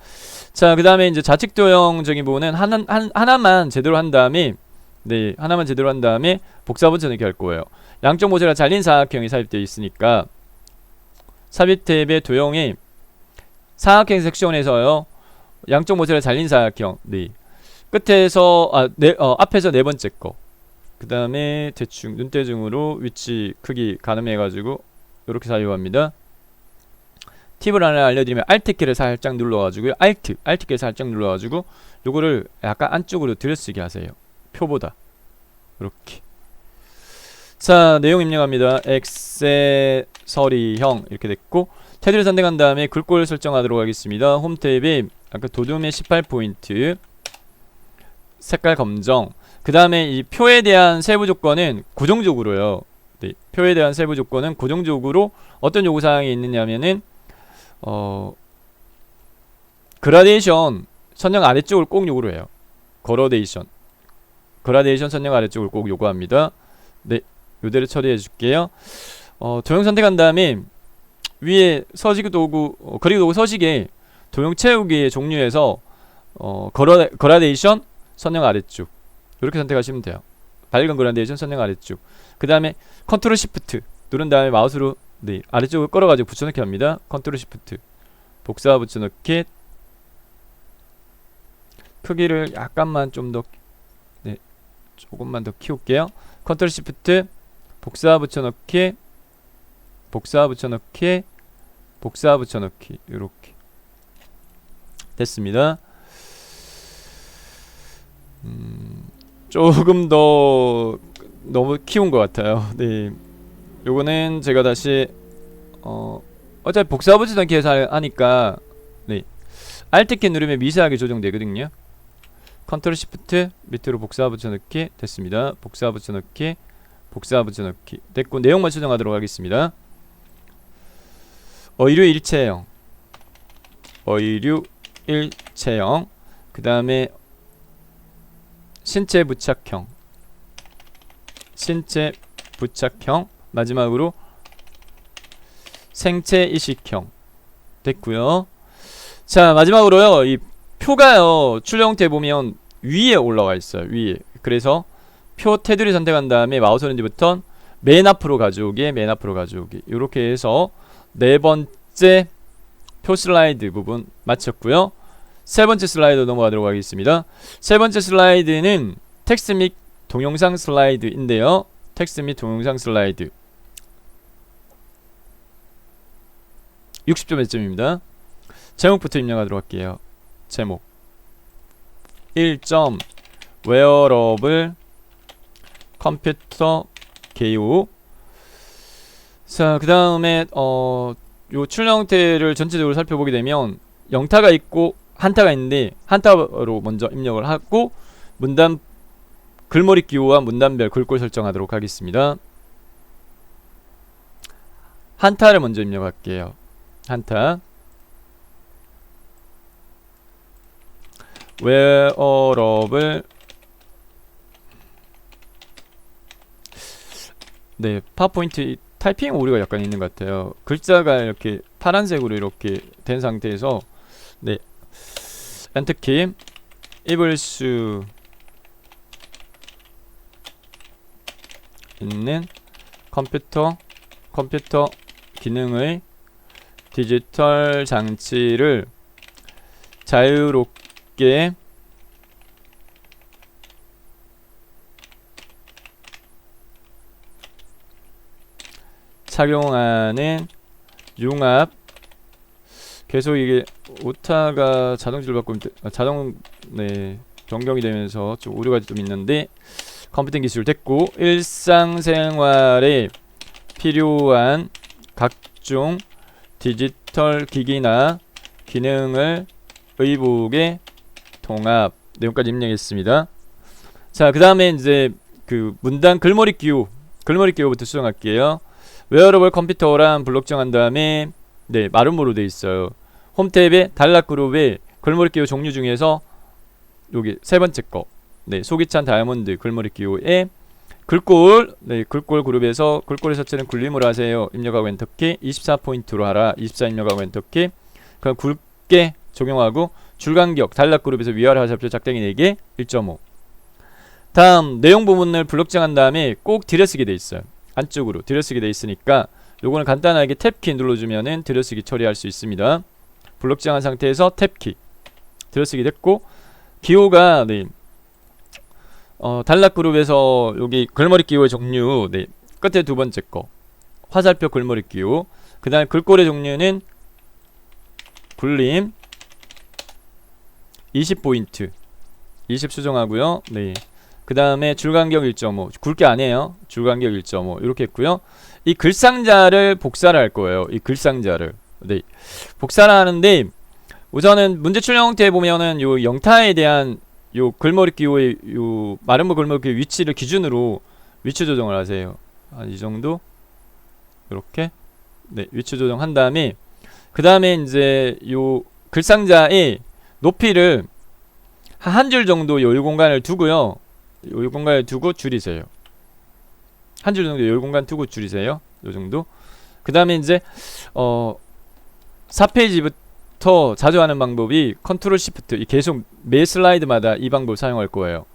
A: 자, 그 다음에 이제 좌측 도형적인 부분은 하나만 제대로 한 다음에 네 하나만 제대로 한 다음에 복사 붙여넣기 할 거예요. 양쪽 모서리가 잘린 사각형이 삽입되어 있으니까 삽입 탭의 도형이 사각형 섹션에서요 양쪽 모서리가 잘린 사각형 네 끝에서 앞에서 네 번째 거, 그 다음에 대충 눈대중으로 위치 크기 가늠해가지고 이렇게 삽입합니다. 팁을 하나 알려드리면 Alt키를 살짝 눌러가지고요. Alt키를 살짝 눌러가지고 요거를 약간 안쪽으로 들여쓰게 하세요. 표보다 이렇게. 자, 내용 입력합니다. 액세서리형 이렇게 됐고, 테두리 선택한 다음에 글꼴 설정하도록 하겠습니다. 홈 탭에 아까 도둠의 18포인트 색깔 검정. 그 다음에 이 표에 대한 세부 조건은 고정적으로요. 네, 표에 대한 세부 조건은 고정적으로 어떤 요구사항이 있느냐면은 그라데이션 선형 아래쪽을 꼭 요구를 해요. 그라데이션 선형 아래쪽을 꼭 요구합니다. 네, 요대로 처리해 줄게요. 도형 선택한 다음에 위에 서식 도구 그리고 도구 서식에 도형 채우기의 종류에서 그라데이션 선형 아래쪽 이렇게 선택하시면 돼요. 밝은 그라데이션 선형 아래쪽. 그 다음에 컨트롤 시프트 누른 다음에 마우스로 네 아래쪽을 끌어가지고 붙여넣기 합니다. 컨트롤 시프트 복사 붙여넣기. 크기를 약간만 좀 더 조금만 더 키울게요. 컨트롤 시프트 복사 붙여넣기, 복사 붙여넣기, 복사 붙여넣기. 이렇게 됐습니다. 조금 더 너무 키운 것 같아요. 네, 요거는 제가 다시 어차피 복사 붙여넣기 해서 하니까 네, Alt키 누르면 미세하게 조정되거든요. 컨트롤 시프트 밑으로 복사 붙여넣기 됐습니다. 복사 붙여넣기, 복사 붙여넣기 됐고, 내용만 수정하도록 하겠습니다. 어의류 일체형, 어의류 일체형, 그 다음에 신체 부착형, 신체 부착형, 마지막으로 생체 이식형 됐고요. 자, 마지막으로요, 이 표가요, 출력 형태 보면 위에 올라와 있어요. 위에. 그래서 표 테두리 선택한 다음에 마우스 오른쪽부터 맨 앞으로 가져오기, 맨 앞으로 가져오기. 이렇게 해서 네 번째 표 슬라이드 부분 마쳤고요. 세 번째 슬라이드 넘어가도록 하겠습니다. 세 번째 슬라이드는 텍스트 및 동영상 슬라이드인데요. 텍스트 및 동영상 슬라이드 60점 배점입니다. 제목부터 입력하도록 할게요. 제목 1점 웨어러블 컴퓨터 개요. 자, 그 다음에 요 출력 형태를 전체적으로 살펴보게 되면 영타가 있고 한타가 있는데, 한타로 먼저 입력을 하고 문단 글머리 기호와 문단별 글꼴 설정하도록 하겠습니다. 한타를 먼저 입력할게요. 한타 웨어러블. 네, 파워포인트 타이핑 오류가 약간 있는 것 같아요. 글자가 이렇게 파란색으로 이렇게 된 상태에서, 네, 엔터키. 입을 수 있는 컴퓨터 기능의 디지털 장치를 자유롭게 착용하는 융합. 계속 이게 오타가 자동지를 바꾸면 네, 변경이 되면서 좀 오류가 좀 있는데, 컴퓨팅 기술 됐고, 일상생활에 필요한 각종 디지털 기기나 기능을 의복에 통합. 내용까지 입력했습니다. 자, 그 다음에 이제 그 문단 글머리 기호부터 수정할게요. 웨어러블 컴퓨터란 블록 정한 다음에, 네, 마름모로 되어 있어요. 홈 탭에 단락 그룹의 글머리 기호 종류 중에서 여기 세 번째 거, 네, 소기찬 다이아몬드 글머리 기호에 글꼴, 네, 글꼴 그룹에서 글꼴의 서체는 굴림으로 하세요. 입력하고 엔터키. 24포인트로 하라. 24 입력하고 엔터키. 그럼 굵게 적용하고 줄간격 단락 그룹에서 위아래 하샵표 작땡이 4개 1.5. 다음 내용 부분을 블록 정한 다음에 꼭 들여쓰게 돼 있어요. 안쪽으로 들여쓰게 돼 있으니까 요거는 간단하게 탭키 눌러주면은 들여쓰기 처리할 수 있습니다. 블록 정한 상태에서 탭키 들여쓰기 됐고, 기호가, 네, 단락 그룹에서 여기 글머리 기호의 종류, 네, 끝에 두 번째 거 화살표 글머리 기호. 그 다음에 글꼴의 종류는 굴림 20포인트 20 수정하고요. 네, 그 다음에 줄간격 1.5 굵게 안해요. 줄간격 1.5 이렇게 했고요. 이 글상자를 복사를 할 거예요. 이 글상자를, 네, 복사를 하는데, 우선은 문제 출력 형태에 보면은 요 영타에 대한 요 글머리 기호의 요 마름모 글머리 기호 위치를 기준으로 위치 조정을 하세요. 한 이 정도 이렇게, 네, 위치 조정한 다음에, 그 다음에 이제 요 글상자의 높이를 한 줄 정도 여유 공간을 두고요. 여유 공간을 두고 줄이세요. 한 줄 정도 여유 공간 두고 줄이세요. 요 정도. 그 다음에 이제 4페이지부터 자주 하는 방법이 컨트롤 시프트, 이 계속 매 슬라이드마다 이 방법 사용할 거예요.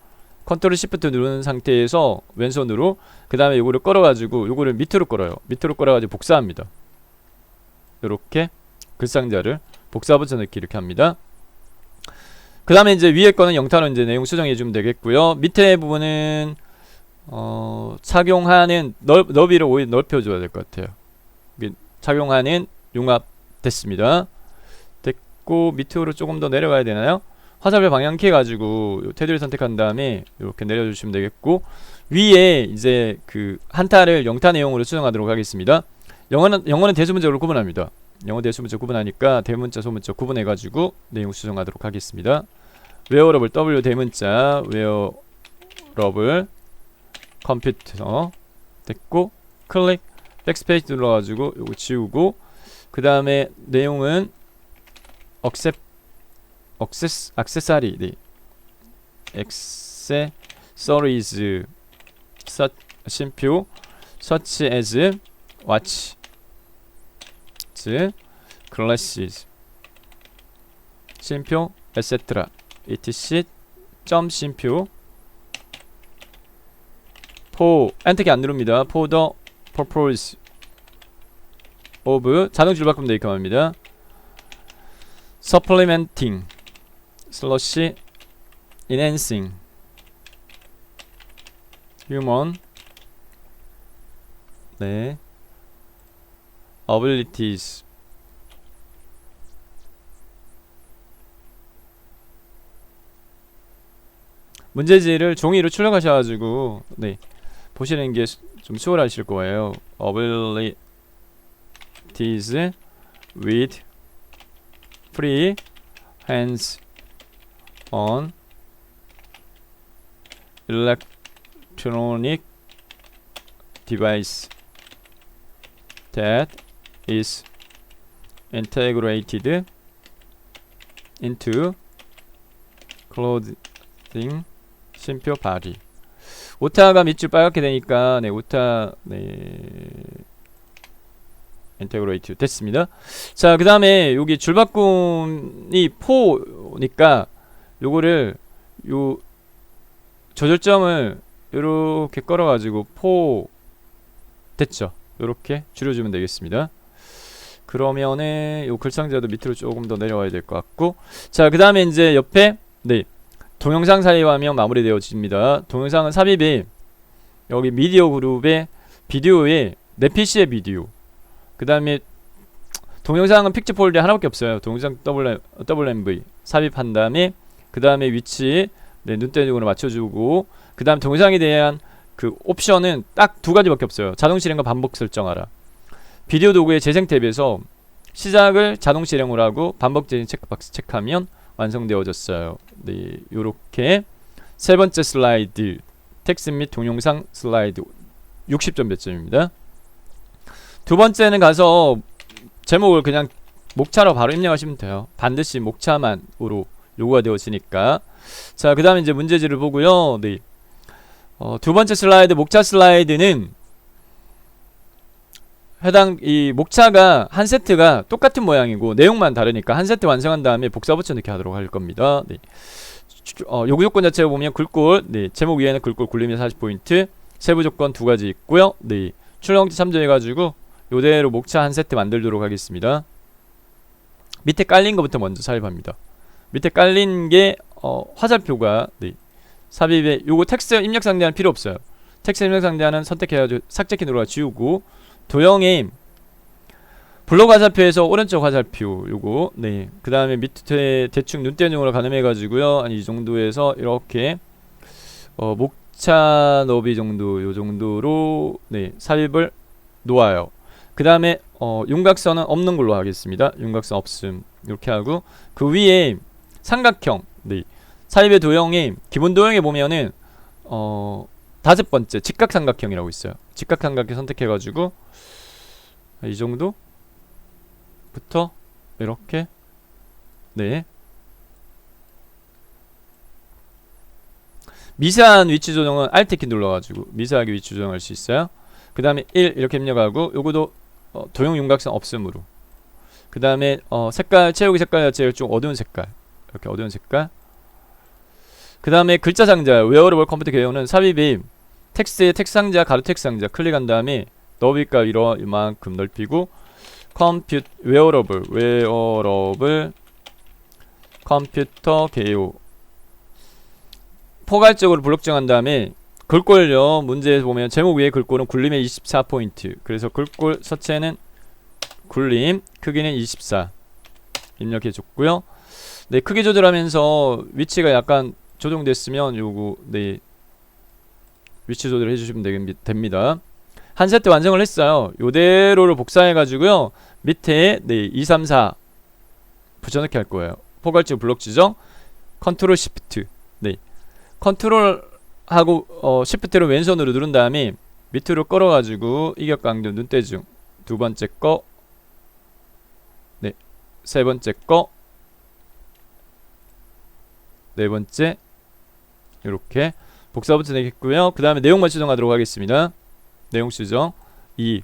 A: 컨트롤 시프트 누르는 상태에서 왼손으로, 그 다음에 요거를 끌어가지고 요거를 밑으로 끌어요. 밑으로 끌어가지고 복사합니다. 요렇게 글상자를 복사 붙여넣기 이렇게 합니다. 그 다음에 이제 위에 거는 영타로 이제 내용 수정해 주면 되겠고요. 밑에 부분은 착용하는 너비를 오히려 넓혀줘야 될 것 같아요. 착용하는 융합 됐습니다. 됐고 밑으로 조금 더 내려가야 되나요? 화살표 방향키 해가지고 테두리 선택한 다음에 이렇게 내려주시면 되겠고, 위에 이제 그 한타를 영타 내용으로 수정하도록 하겠습니다. 영어는 대소문자로 구분합니다. 영어 대소문자 구분하니까 대문자 소문자 구분해가지고 내용 수정하도록 하겠습니다. 웨어러블 W 대문자 웨어러블 컴퓨터 됐고, 클릭 백스페이스 눌러가지고 요거 지우고, 그 다음에 내용은 액세서리, 네. 액세서리즈 쉼표 such as watch, glasses 쉼표 etc etc 점 쉼표 for 엔터키 안 누릅니다. for the purpose of 자동 줄바꿈 데이컴입니다. supplementing 슬러시 enhancing human 네 abilities 문제지를 종이로 출력하셔가지고 네 보시는 게 좀 수월하실 거예요. abilities with free hands on electronic device that is integrated into clothing 쉼표 body. 오타가 밑줄 빨갛게 되니까 네 오타 네 인테그레이트 됐습니다. 자, 그 다음에 여기 줄바꿈이 4니까 요거를 요 조절점을 요렇게 걸어가지고 4 됐죠. 요렇게 줄여주면 되겠습니다. 그러면은 요 글상자도 밑으로 조금 더 내려와야 될 것 같고, 자, 그 다음에 이제 옆에 네 동영상 사이화면 마무리되어집니다. 동영상은 삽입이 여기 미디어 그룹의 비디오에 내 PC의 비디오, 그 다음에 동영상은 픽처 폴더에 하나밖에 없어요. 동영상 WMV 삽입한 다음에 그 다음에 위치 네, 눈대중으로 맞춰주고, 그 다음 동영상에 대한 그 옵션은 딱 두 가지밖에 없어요. 자동 실행과 반복 설정하라. 비디오 도구의 재생 탭에서 시작을 자동 실행으로 하고 반복 재생 체크박스 체크하면 완성되어졌어요. 네, 요렇게 세 번째 슬라이드 텍스트 및 동영상 슬라이드 60점 몇 점입니다. 두 번째는 가서 제목을 그냥 목차로 바로 입력하시면 돼요. 반드시 목차만으로 요구가 되었으니까. 자, 그 다음에 이제 문제지를 보고요. 네. 두 번째 슬라이드 목차 슬라이드는 해당 이 목차가 한 세트가 똑같은 모양이고 내용만 다르니까 한 세트 완성한 다음에 복사 붙여넣기 하도록 할 겁니다. 네. 요구 조건 자체를 보면 글꼴, 네. 제목 위에는 글꼴 굴림이 40포인트, 세부 조건 두 가지 있고요. 네. 출력지 참조해가지고 요대로 목차 한 세트 만들도록 하겠습니다. 밑에 깔린 것부터 먼저 삽입합니다. 밑에 깔린 게 화살표가 네. 삽입에 요거 텍스트 입력 상대는 필요 없어요. 텍스트 입력 상대는 선택해가지고 삭제키 눌러가 지우고, 도형의 블록 화살표에서 오른쪽 화살표 요거 네. 그 다음에 밑에 대충 눈대중으로 가늠해가지고요. 한 이 정도에서 이렇게 목차 너비 정도 요 정도로 네 삽입을 놓아요. 그 다음에 윤곽선은 없는 걸로 하겠습니다. 윤곽선 없음 이렇게 하고, 그 위에 삼각형 네 삽입의 도형이 기본 도형에 보면은 다섯 번째 직각삼각형이라고 있어요. 직각삼각형 선택해가지고 이 정도 부터 이렇게 네 미세한 위치 조정은 Alt 키 눌러가지고 미세하게 위치 조정할 수 있어요. 그 다음에 1 이렇게 입력하고 요거도 도형 윤곽선 없음으로, 그 다음에 색깔 채우기 색깔 자체를 좀 어두운 색깔 이렇게 어두운 색깔, 그 다음에 글자 상자 웨어러블 컴퓨터 개요는 삽입이 텍스트의 텍스트 상자 가로 텍스트 상자 클릭한 다음에 너비값 이만큼 넓히고 웨어러블 컴퓨터 개요. 포괄적으로 블록 정한 다음에 글꼴요. 문제에서 보면 제목 위에 글꼴은 굴림의 24포인트. 그래서 글꼴 서체는 굴림, 크기는 24 입력해 줬고요. 네, 크기 조절하면서 위치가 약간 조정됐으면 요거 네 위치 조절해 주시면 됩니다. 한 세트 완성을 했어요. 요대로를 복사해 가지고요. 밑에 네 2, 3, 4 붙여넣기 할 거예요. 포괄적 블록 지정, 컨트롤 시프트. 네, 컨트롤 하고 시프트를 왼손으로 누른 다음에 밑으로 끌어 가지고 이격 강조 눈대중 두 번째 거, 네, 세 번째 거, 네 번째 이렇게 복사부터 되겠고요. 그 다음에 내용만 수정하도록 하겠습니다. 내용 수정 2,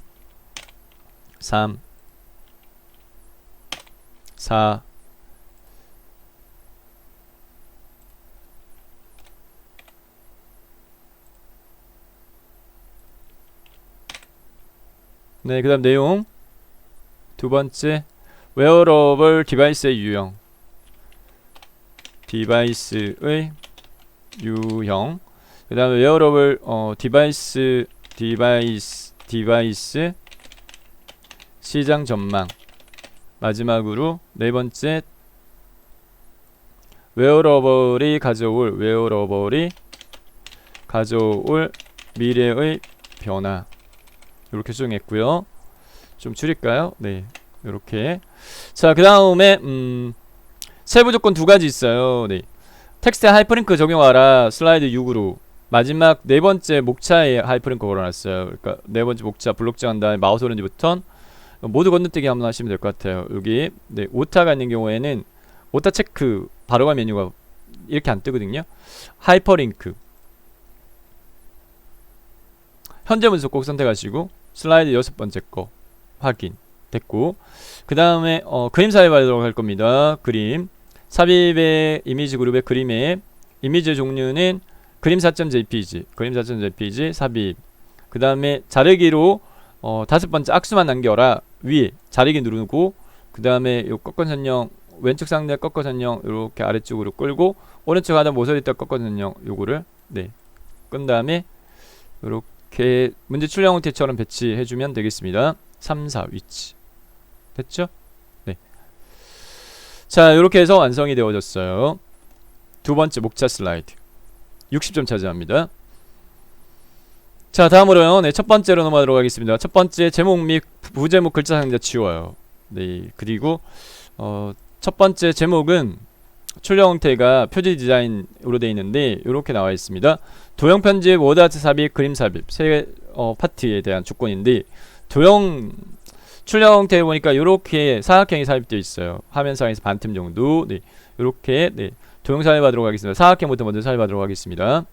A: 3, 4, 네, 그 다음 내용 두 번째 웨어러블 디바이스의 유형, 디바이스의 유형. 그 다음에 웨어러블 디바이스 시장 전망. 마지막으로 네 번째 웨어러블이 가져올 미래의 변화. 이렇게 수정했고요. 좀 줄일까요? 네, 이렇게. 자, 그 다음에 세부 조건 두 가지 있어요. 네, 텍스트에 하이퍼링크 적용하라. 슬라이드 6으로 마지막 네 번째 목차에 하이퍼링크 걸어놨어요. 그러니까 네 번째 목차 블록 정한 다음에 마우스 오른쪽 버튼 모두 건너뛰기 한번 하시면 될 것 같아요. 여기 네, 오타가 있는 경우에는 오타 체크 바로가 메뉴가 이렇게 안 뜨거든요. 하이퍼링크 현재 문서 꼭 선택하시고 슬라이드 여섯 번째 거 확인 됐고, 그 다음에 그림 삽입하도록 할 겁니다. 그림 삽입의 이미지 그룹의 그림의 이미지 종류는 그림 4.jpg 삽입. 그 다음에 자르기로 다섯 번째 악수만 남겨라. 위에 자르기 누르고 그 다음에 요 꺾은 선형 왼쪽 상단 꺾은 선형 이렇게 아래쪽으로 끌고 오른쪽 하단 모서리 딱 꺾은 선형 요거를 네 끈 다음에 이렇게 문제 출력 형태처럼 배치해주면 되겠습니다. 3, 4 위치 됐죠? 네. 자, 이렇게 해서 완성이 되어졌어요. 두 번째 목차 슬라이드 60점 차지합니다. 자, 다음으로요. 네, 첫 번째로 넘어가도록 하겠습니다. 첫 번째 제목 및 부제목 글자 상자 지워요. 네, 그리고 첫 번째 제목은 출력 형태가 표지 디자인으로 되어 있는데 이렇게 나와 있습니다. 도형 편집, 워드 아트 삽입, 그림 삽입 세 파트에 대한 조건인데 도형 출력 형태 보니까 이렇게 사각형이 삽입되어 있어요. 화면상에서 반틈 정도. 네, 이렇게 네, 도형 삽입하도록 하겠습니다. 사각형부터 먼저 삽입하도록 하겠습니다.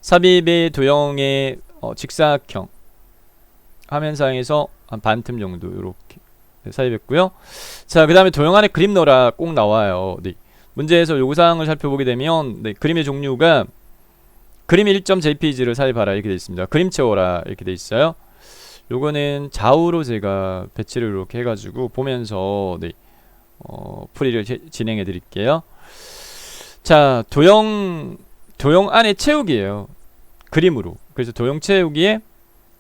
A: 삽입의 도형의 직사각형 화면상에서 한 반틈 정도 이렇게 네, 삽입했고요. 자, 그 다음에 도형 안에 그림 넣어라 꼭 나와요. 네, 문제에서 요구사항을 살펴보게 되면 네, 그림의 종류가 그림 1.jpg를 삽입하라 이렇게 되어 있습니다. 그림 채워라 이렇게 되어 있어요. 요거는 좌우로 제가 배치를 이렇게 해가지고 보면서 네, 풀이를 진행해 드릴게요. 자, 도형 안에 채우기예요. 그림으로. 그래서 도형 채우기에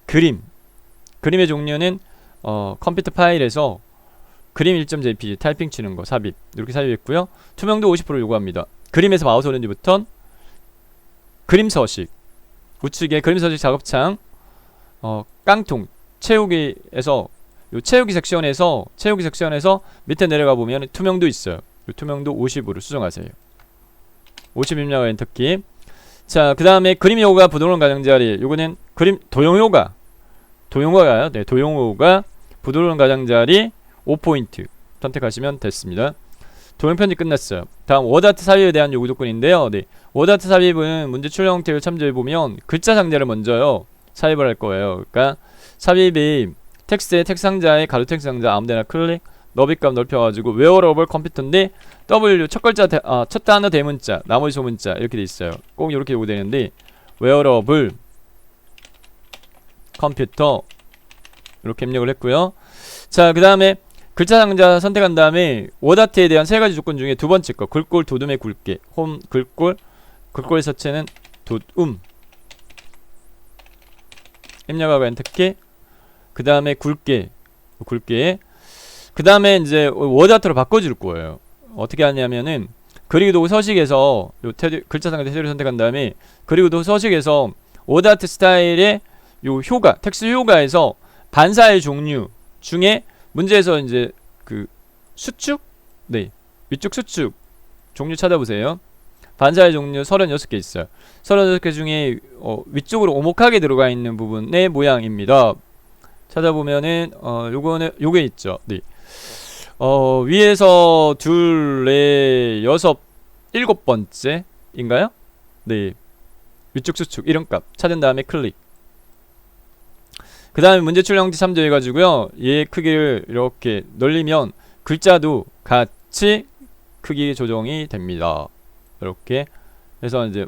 A: 그림의 종류는 컴퓨터 파일에서 그림 1.jpg 타이핑 치는 거 삽입 이렇게 삽입했고요. 투명도 50% 요구합니다. 그림에서 마우스 오른쪽 버튼 그림 서식 우측에 그림 서식 작업창 깡통 채우기에서 요 채우기 섹션에서 밑에 내려가 보면 투명도 있어요. 요 투명도 50으로 수정하세요. 50 입력 엔터키. 자, 그 다음에 그림 요가 부드러운 가장자리 요거는 그림 도형호가요. 네, 도형호가 부드러운 가장자리 5포인트 선택하시면 됐습니다. 도형 편집 끝났어요. 다음 워드아트 삽입에 대한 요구 조건인데요. 네, 워드아트 삽입은 문제 출력 형태를 참조해보면 글자 상자를 먼저요 삽입을 할 거예요. 그러니까 삽입이 텍스트의 텍스트 상자에 가로 텍스트 상자 아무데나 클릭 너비값 넓혀가지고 웨어러블 컴퓨터인데 W 첫 글자 첫 단어 대문자 나머지 소문자 이렇게 돼 있어요. 꼭 이렇게 요구되는데 웨어러블 컴퓨터 이렇게 입력을 했고요. 자, 그 다음에 글자 상자 선택한 다음에 워다트에 대한 세 가지 조건 중에 두 번째 거 글꼴 도둠의 굵게 홈 글꼴 서체는 도움 입력하고 엔터키 그 다음에 굵게 그 다음에 이제 워다트로 바꿔줄 거예요. 어떻게 하냐면은 그리고 서식에서 요 글자 상자 테두리 선택한 다음에 그리고 서식에서 워다트 스타일의 요 효과 텍스트 효과에서 반사의 종류 중에 문제에서 이제 그 수축 네 위쪽 수축 종류 찾아보세요. 반사의 종류 36개 있어요. 36개 중에 위쪽으로 오목하게 들어가 있는 부분의 모양입니다. 찾아보면은 요거는 요게 있죠. 네. 위에서 둘, 넷, 여섯, 일곱 번째인가요? 네. 위쪽 수축 이름값 찾은 다음에 클릭. 그 다음에 문제 출력지 참조해가지고요. 얘 크기를 이렇게 늘리면 글자도 같이 크기 조정이 됩니다. 이렇게 해서 이제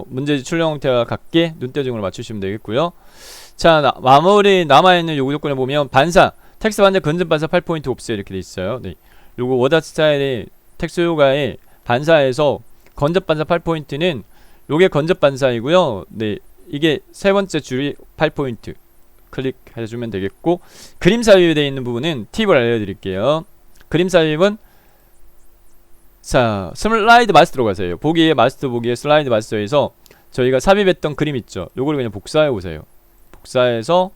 A: 문제지 출력 형태와 같게 눈대중으로 맞추시면 되겠고요. 자, 마무리 남아있는 요구 조건을 보면 반사 텍스트 반사 건전 반사 8포인트 옵셋 이렇게 돼 있어요. 네. 요거 워다트 스타일의 텍스트 효과의 반사에서 건전 반사 8포인트는 요게 건전 반사이고요. 네. 이게 세 번째 줄이 8포인트 클릭해주면 되겠고 그림 삽입에 되어 있는 부분은 팁을 알려드릴게요. 그림 삽입은 자 슬라이드 마스터로 가세요. 보기에 마스터 보기에 슬라이드 마스터에서 저희가 삽입했던 그림 있죠. 요걸 그냥 복사해 오세요. 복사해서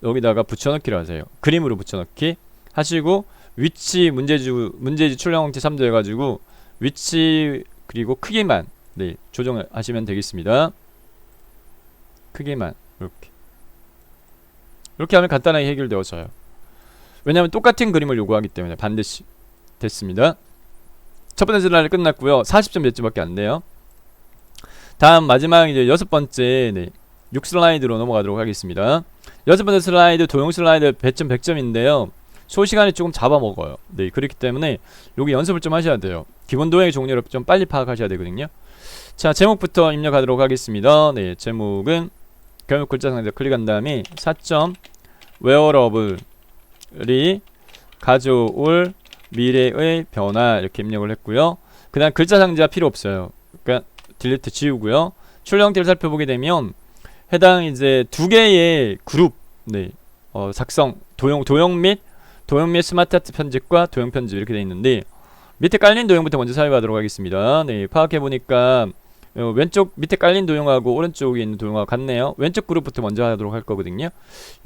A: 여기다가 붙여넣기를 하세요. 그림으로 붙여넣기 하시고 위치 문제지 출력 형태 참조해가지고 위치 그리고 크기만 네 조정하시면 되겠습니다. 크기만 이렇게 하면 간단하게 해결되어져요. 왜냐하면 똑같은 그림을 요구하기 때문에 반드시 됐습니다. 첫 번째 슬라이드 끝났고요. 40점 몇 점밖에 안 돼요. 다음 마지막 이제 여섯 번째 네, 6슬라이드로 넘어가도록 하겠습니다. 여섯 번째 슬라이드 도형 슬라이드 배점 100점인데요. 소시간이 조금 잡아먹어요. 네, 그렇기 때문에 여기 연습을 좀 하셔야 돼요. 기본 도형의 종류를 좀 빨리 파악하셔야 되거든요. 자, 제목부터 입력하도록 하겠습니다. 네, 제목은 교육 글자 상자 클릭한 다음에 4점 웨어러블이 가져올 미래의 변화 이렇게 입력을 했고요. 그 다음 글자 상자 필요 없어요. 그러니까 딜리트 지우고요. 출력 형태를 살펴보게 되면 해당 이제 두 개의 그룹 네, 작성 도형 및 스마트 아트 편집과 도형 편집 이렇게 되어 있는데 밑에 깔린 도형부터 먼저 삽입하도록 하겠습니다. 네, 파악해 보니까 왼쪽 밑에 깔린 도형하고 오른쪽에 있는 도형하고 같네요. 왼쪽 그룹부터 먼저 하도록 할 거거든요.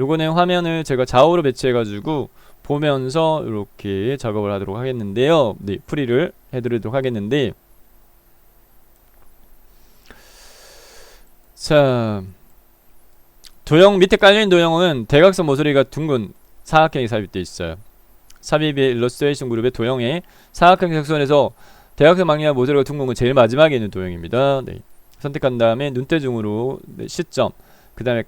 A: 요거는 화면을 제가 좌우로 배치해 가지고 보면서 이렇게 작업을 하도록 하겠는데요. 네, 풀이를 해드리도록 하겠는데 자 도형 밑에 깔린 도형은 대각선 모서리가 둥근 사각형이 삽입되어 있어요. 삽입의 일러스트레이션 그룹의 도형에 사각형 색선에서 대각선 방향 모서리가 둥근 건 제일 마지막에 있는 도형입니다. 네. 선택한 다음에 눈대중으로 네, 시점 그 다음에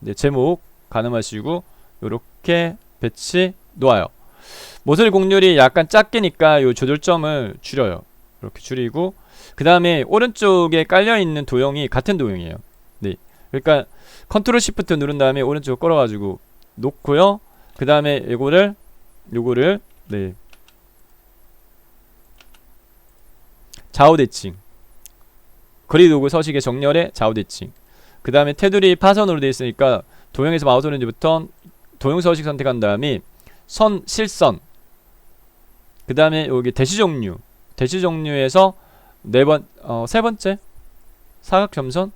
A: 네, 제목 가늠하시고 요렇게 배치 놓아요. 모서리 곡률이 약간 작게니까 요 조절점을 줄여요. 이렇게 줄이고 그 다음에 오른쪽에 깔려있는 도형이 같은 도형이에요. 네. 그러니까 컨트롤 시프트 누른 다음에 오른쪽 끌어가지고 놓고요. 그 다음에 요거를 네. 좌우 대칭 그리 도구 서식의 정렬의 좌우 대칭 그 다음에 테두리 파선으로 되어 있으니까 도형에서 마우스 오른쪽부터 도형 서식 선택한 다음에 선 실선 그 다음에 여기 대시 종류에서 세 번째 사각 점선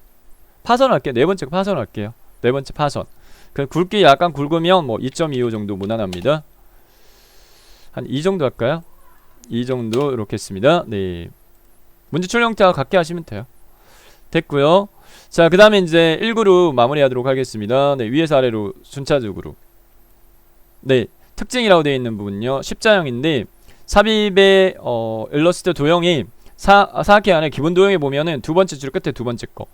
A: 파선 할게요. 네 번째 파선 할게요. 네 번째 파선 그 굵기 약간 굵으면 뭐 2.25 정도 무난합니다. 한 2 정도 할까요? 2 정도 이렇게 했습니다. 네. 문제 출력 형태와 같게 하시면 돼요. 됐고요. 자, 그 다음에 이제 1그룹 마무리하도록 하겠습니다. 네, 위에서 아래로 순차적으로. 네, 특징이라고 되어 있는 부분요. 십자형인데 삽입의 일러스트 도형이 사각형 안에 기본 도형에 보면은 두 번째 줄 끝에 두 번째 거,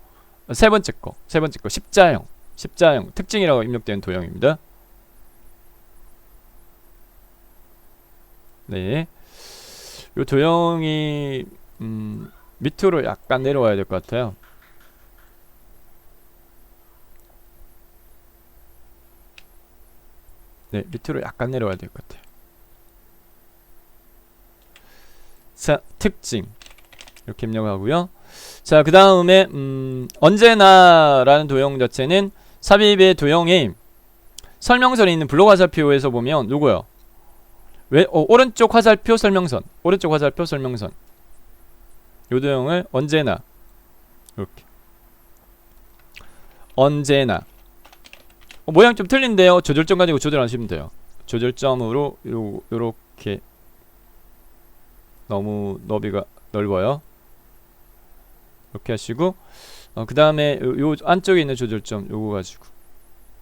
A: 세 번째 거 십자형 특징이라고 입력된 도형입니다. 네, 요 도형이 밑으로 약간 내려와야 될 것 같아요. 네, 밑으로 약간 내려와야 될 것 같아요. 자, 특징 이렇게 입력하고요. 자, 그 다음에 언제나라는 도형 자체는 삽입의 도형에 설명선이 있는 블록 화살표에서 보면 요거요. 오른쪽 화살표 설명선, 오른쪽 화살표 설명선. 요 도형을 언제나 이렇게 언제나 모양 좀 틀린데요. 조절점 가지고 조절하시면 돼요. 조절점으로 요렇게 너무 너비가 넓어요. 이렇게 하시고 그 다음에 요 안쪽에 있는 조절점 요거 가지고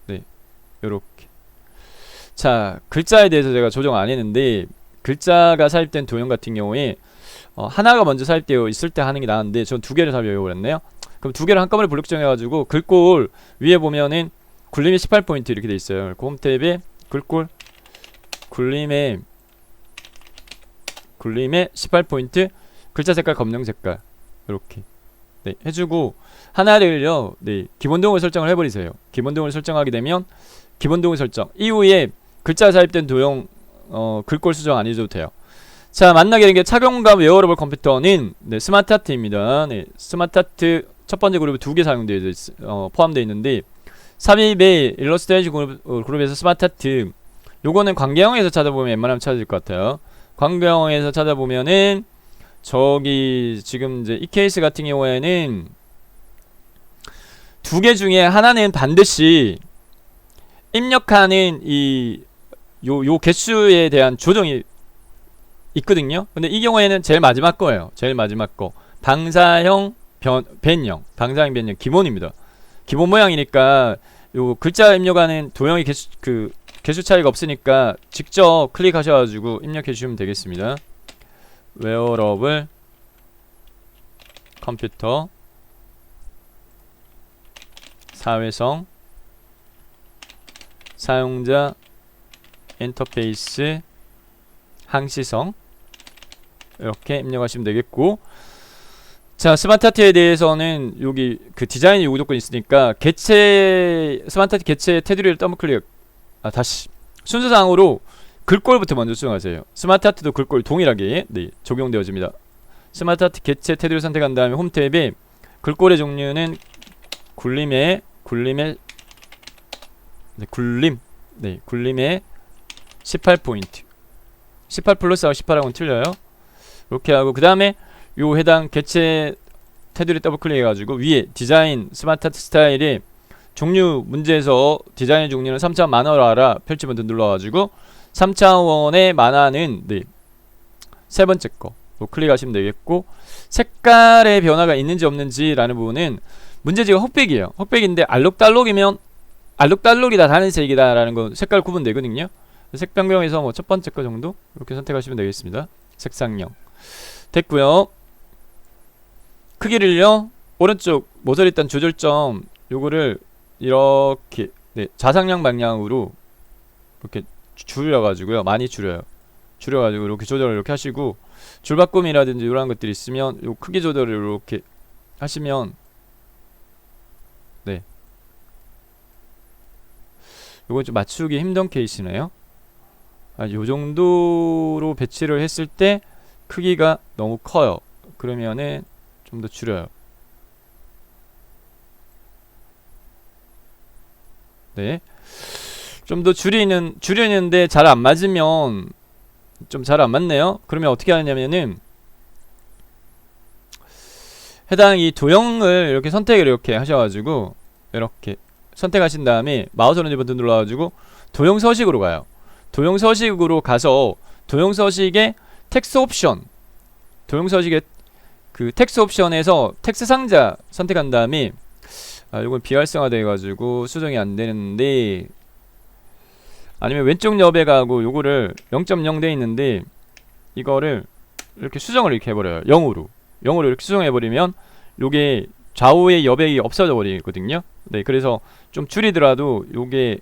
A: 네 요렇게. 자, 글자에 대해서 제가 조정 안 했는데 글자가 삽입된 도형 같은 경우에 하나가 먼저 삽입되어 있을 때 하는 게 나은데 전 두 개를 삽입해 버렸네요. 그럼 두 개를 한꺼번에 블록 정해가지고 글꼴 위에 보면은 굴림이 18포인트 이렇게 돼 있어요. 홈 탭에 글꼴 굴림에 18포인트 글자 색깔 검정 색깔 이렇게 네 해주고 하나를요 네 기본도형을 설정을 해버리세요. 기본도형을 설정하게 되면 기본도형 설정 이후에 글자 삽입된 도형 글꼴 수정 안 해줘도 돼요. 자, 만나게 된 게 착용감 웨어러블 컴퓨터는 네, 스마트하트입니다. 네, 스마트하트 첫 번째 그룹이 두 개 포함되어 있는데 삽입의 일러스트레이션 그룹에서 스마트하트 요거는 광계형에서 찾아보면 웬만하면 찾을 것 같아요. 광계형에서 찾아보면은 저기 지금 이제 이 케이스 같은 경우에는 두 개 중에 하나는 반드시 입력하는 요 개수에 대한 조정이 있거든요. 근데 이 경우에는 제일 마지막 거예요. 제일 마지막 거 방사형 변형 방사형 변형 기본입니다. 기본 모양이니까 요 글자 입력하는 도형의 개수 차이가 없으니까 직접 클릭하셔가지고 입력해 주시면 되겠습니다. 웨어러블 컴퓨터 사회성 사용자 인터페이스 항시성 이렇게 입력하시면 되겠고, 자, 스마트하트에 대해서는 여기 그 디자인 요구 조건이 있으니까 스마트하트 개체 테두리를 더블 클릭 다시 순서상으로 글꼴부터 먼저 수정하세요. 스마트하트도 글꼴 동일하게 네, 적용되어집니다. 스마트하트 개체 테두리를 선택한 다음에 홈 탭에 글꼴의 종류는 굴림의 18포인트 18 플러스하고 18하고는 틀려요. 이렇게 하고 그 다음에 요 해당 개체 테두리 더블 클릭해가지고 위에 디자인 스마트하트 스타일의 종류 문제에서 디자인의 종류는 3차원 만화로 알아 펼치 버튼 눌러가지고 3차원의 만화는 네, 세 번째 거 클릭하시면 되겠고, 색깔의 변화가 있는지 없는지 라는 부분은 문제지가 흑백이에요. 흑백인데 알록달록이면 알록달록이다 다른 색이다 라는 건 색깔 구분되거든요. 색 변경에서 뭐 첫 번째 거 정도 이렇게 선택하시면 되겠습니다. 색상형 됐고요. 크기를요 오른쪽 모서리 있던 조절점 요거를 이렇게 네, 좌상향 방향으로 이렇게 줄여가지고요, 많이 줄여가지고 이렇게 조절을 이렇게 하시고, 줄바꿈이라든지 이런 것들이 있으면 요 크기 조절을 이렇게 하시면 네, 요건 좀 맞추기 힘든 케이스네요. 요 정도로 배치를 했을 때 크기가 너무 커요. 그러면은 좀 더 줄여요. 네, 좀 더 줄이는데 잘 안 맞으면 좀 잘 안 맞네요. 그러면 어떻게 하냐면은 해당 이 도형을 이렇게 선택을 이렇게 하셔가지고 이렇게 선택하신 다음에 마우스 오른쪽 버튼 눌러가지고 도형 서식으로 가요. 도형 서식으로 가서 도형 서식의 텍스트 옵션, 도형 서식의 그 텍스트 옵션에서 텍스트 상자 선택한 다음에 이건 비활성화 돼가지고 수정이 안 되는데, 아니면 왼쪽 옆에 가고 요거를 0.0 돼 있는데 이거를 이렇게 수정을 이렇게 해버려요. 0으로 이렇게 수정해버리면 요게 좌우의 여백이 없어져 버리거든요. 네, 그래서 좀 줄이더라도 요게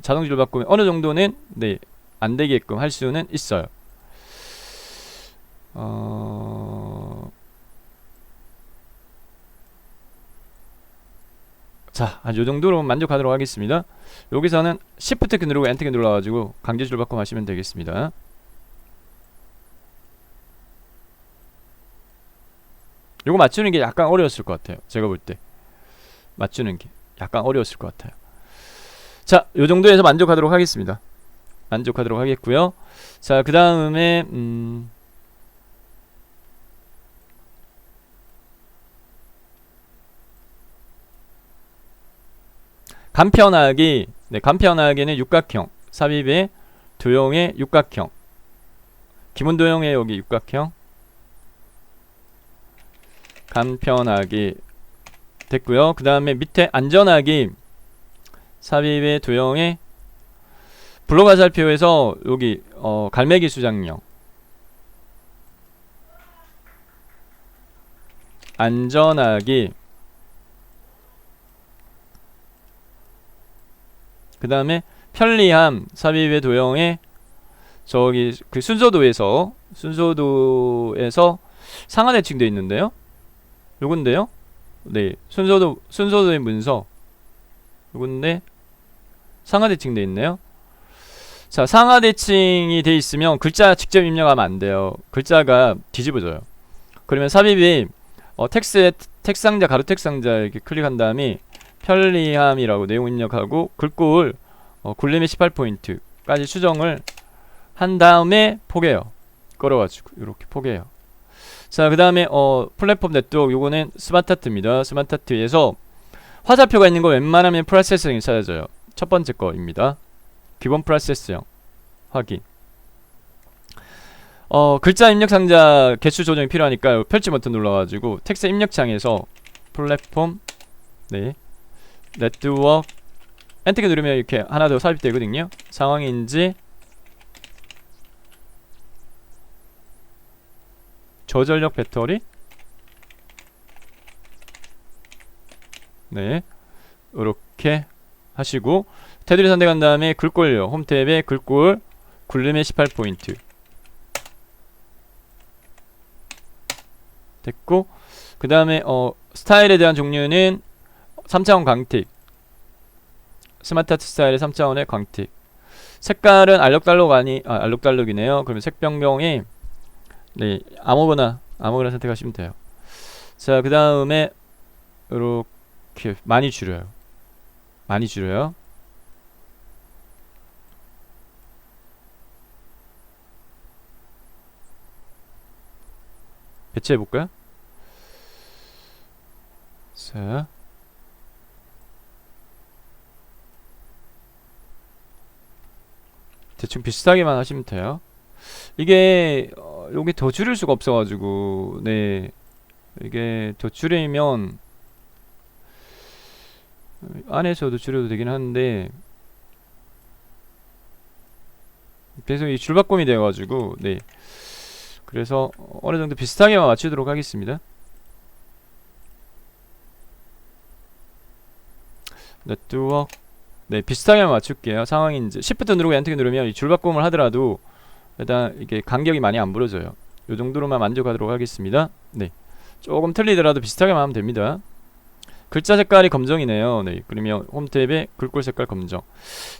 A: 자동 줄 바꾸면 어느 정도는 네, 안 되게끔 할 수는 있어요. 자, 요 정도로 만족하도록 하겠습니다. 여기서는 Shift 키 누르고 Enter 키 눌러가지고 강제 출바꿈 하시면 되겠습니다. 요거 맞추는 게 약간 어려웠을 것 같아요. 제가 볼 때 맞추는 게 약간 어려웠을 것 같아요. 자, 요 정도에서 만족하도록 하겠습니다. 만족하도록 하겠고요. 자, 그 다음에 간편하기. 네, 간편하기는 육각형 삽입의 도형의 육각형, 기본 도형의 여기 육각형 간편하기 됐고요. 그 다음에 밑에 안전하기 삽입의 도형의 블록 화살표에서 여기 갈매기 수장령 안전하기. 그 다음에 편리함 삽입의 도형의 저기 그 순서도에서 상하대칭 되어 있는데요. 요건데요. 네, 순서도의 문서 요건데 상하대칭 되어 있네요. 자, 상하대칭이 되어 있으면 글자 직접 입력하면 안 돼요. 글자가 뒤집어져요. 그러면 삽입이 텍스트 상자, 가로 텍스트 상자 이렇게 클릭한 다음에 편리함이라고 내용 입력하고 글꼴 굴림의 18포인트까지 수정을 한 다음에 포개요. 끌어가지고 이렇게 포개요. 자, 그 다음에 플랫폼 네트워크 요거는 스마트하트입니다. 스마트하트에서 화살표가 있는 거 웬만하면 프로세서링이 찾아져요. 첫 번째 거입니다. 기본 프로세서형 확인. 글자 입력 상자 개수 조정이 필요하니까 펼치 버튼 눌러가지고 텍스트 입력창에서 플랫폼 네 네트워크 엔터키 누르면 이렇게 하나 더 삽입되거든요. 상황인지 저전력 배터리 네 이렇게 하시고 테두리 선택한 다음에 글꼴요. 홈탭에 글꼴 굴림의 18포인트 됐고, 그 다음에 스타일에 대한 종류는 3차원 광택 스마트하트 스타일의 3차원의 광택. 색깔은 알록달록이네요. 그러면 색 변경이 네 아무거나 선택하시면 돼요. 자, 그 다음에 이렇게 많이 줄여요. 배치해볼까요? 자, 대충 비슷하게만 하시면 돼요. 이게 여기 더 줄일 수가 없어가지고 네 이게 더 줄이면 안에서도 줄여도 되긴 하는데 계속 이 줄바꿈이 되어가지고 네 그래서 어느 정도 비슷하게만 맞추도록 하겠습니다. 네트워크 네 비슷하게만 맞출게요. 상황인지 Shift 누르고 엔터 누르면 이 줄바꿈을 하더라도 일단 이게 간격이 많이 안 부러져요. 요 정도로만 만족하도록 하겠습니다. 네 조금 틀리더라도 비슷하게만 하면 됩니다. 글자 색깔이 검정이네요. 네 그러면 홈탭에 글꼴 색깔 검정.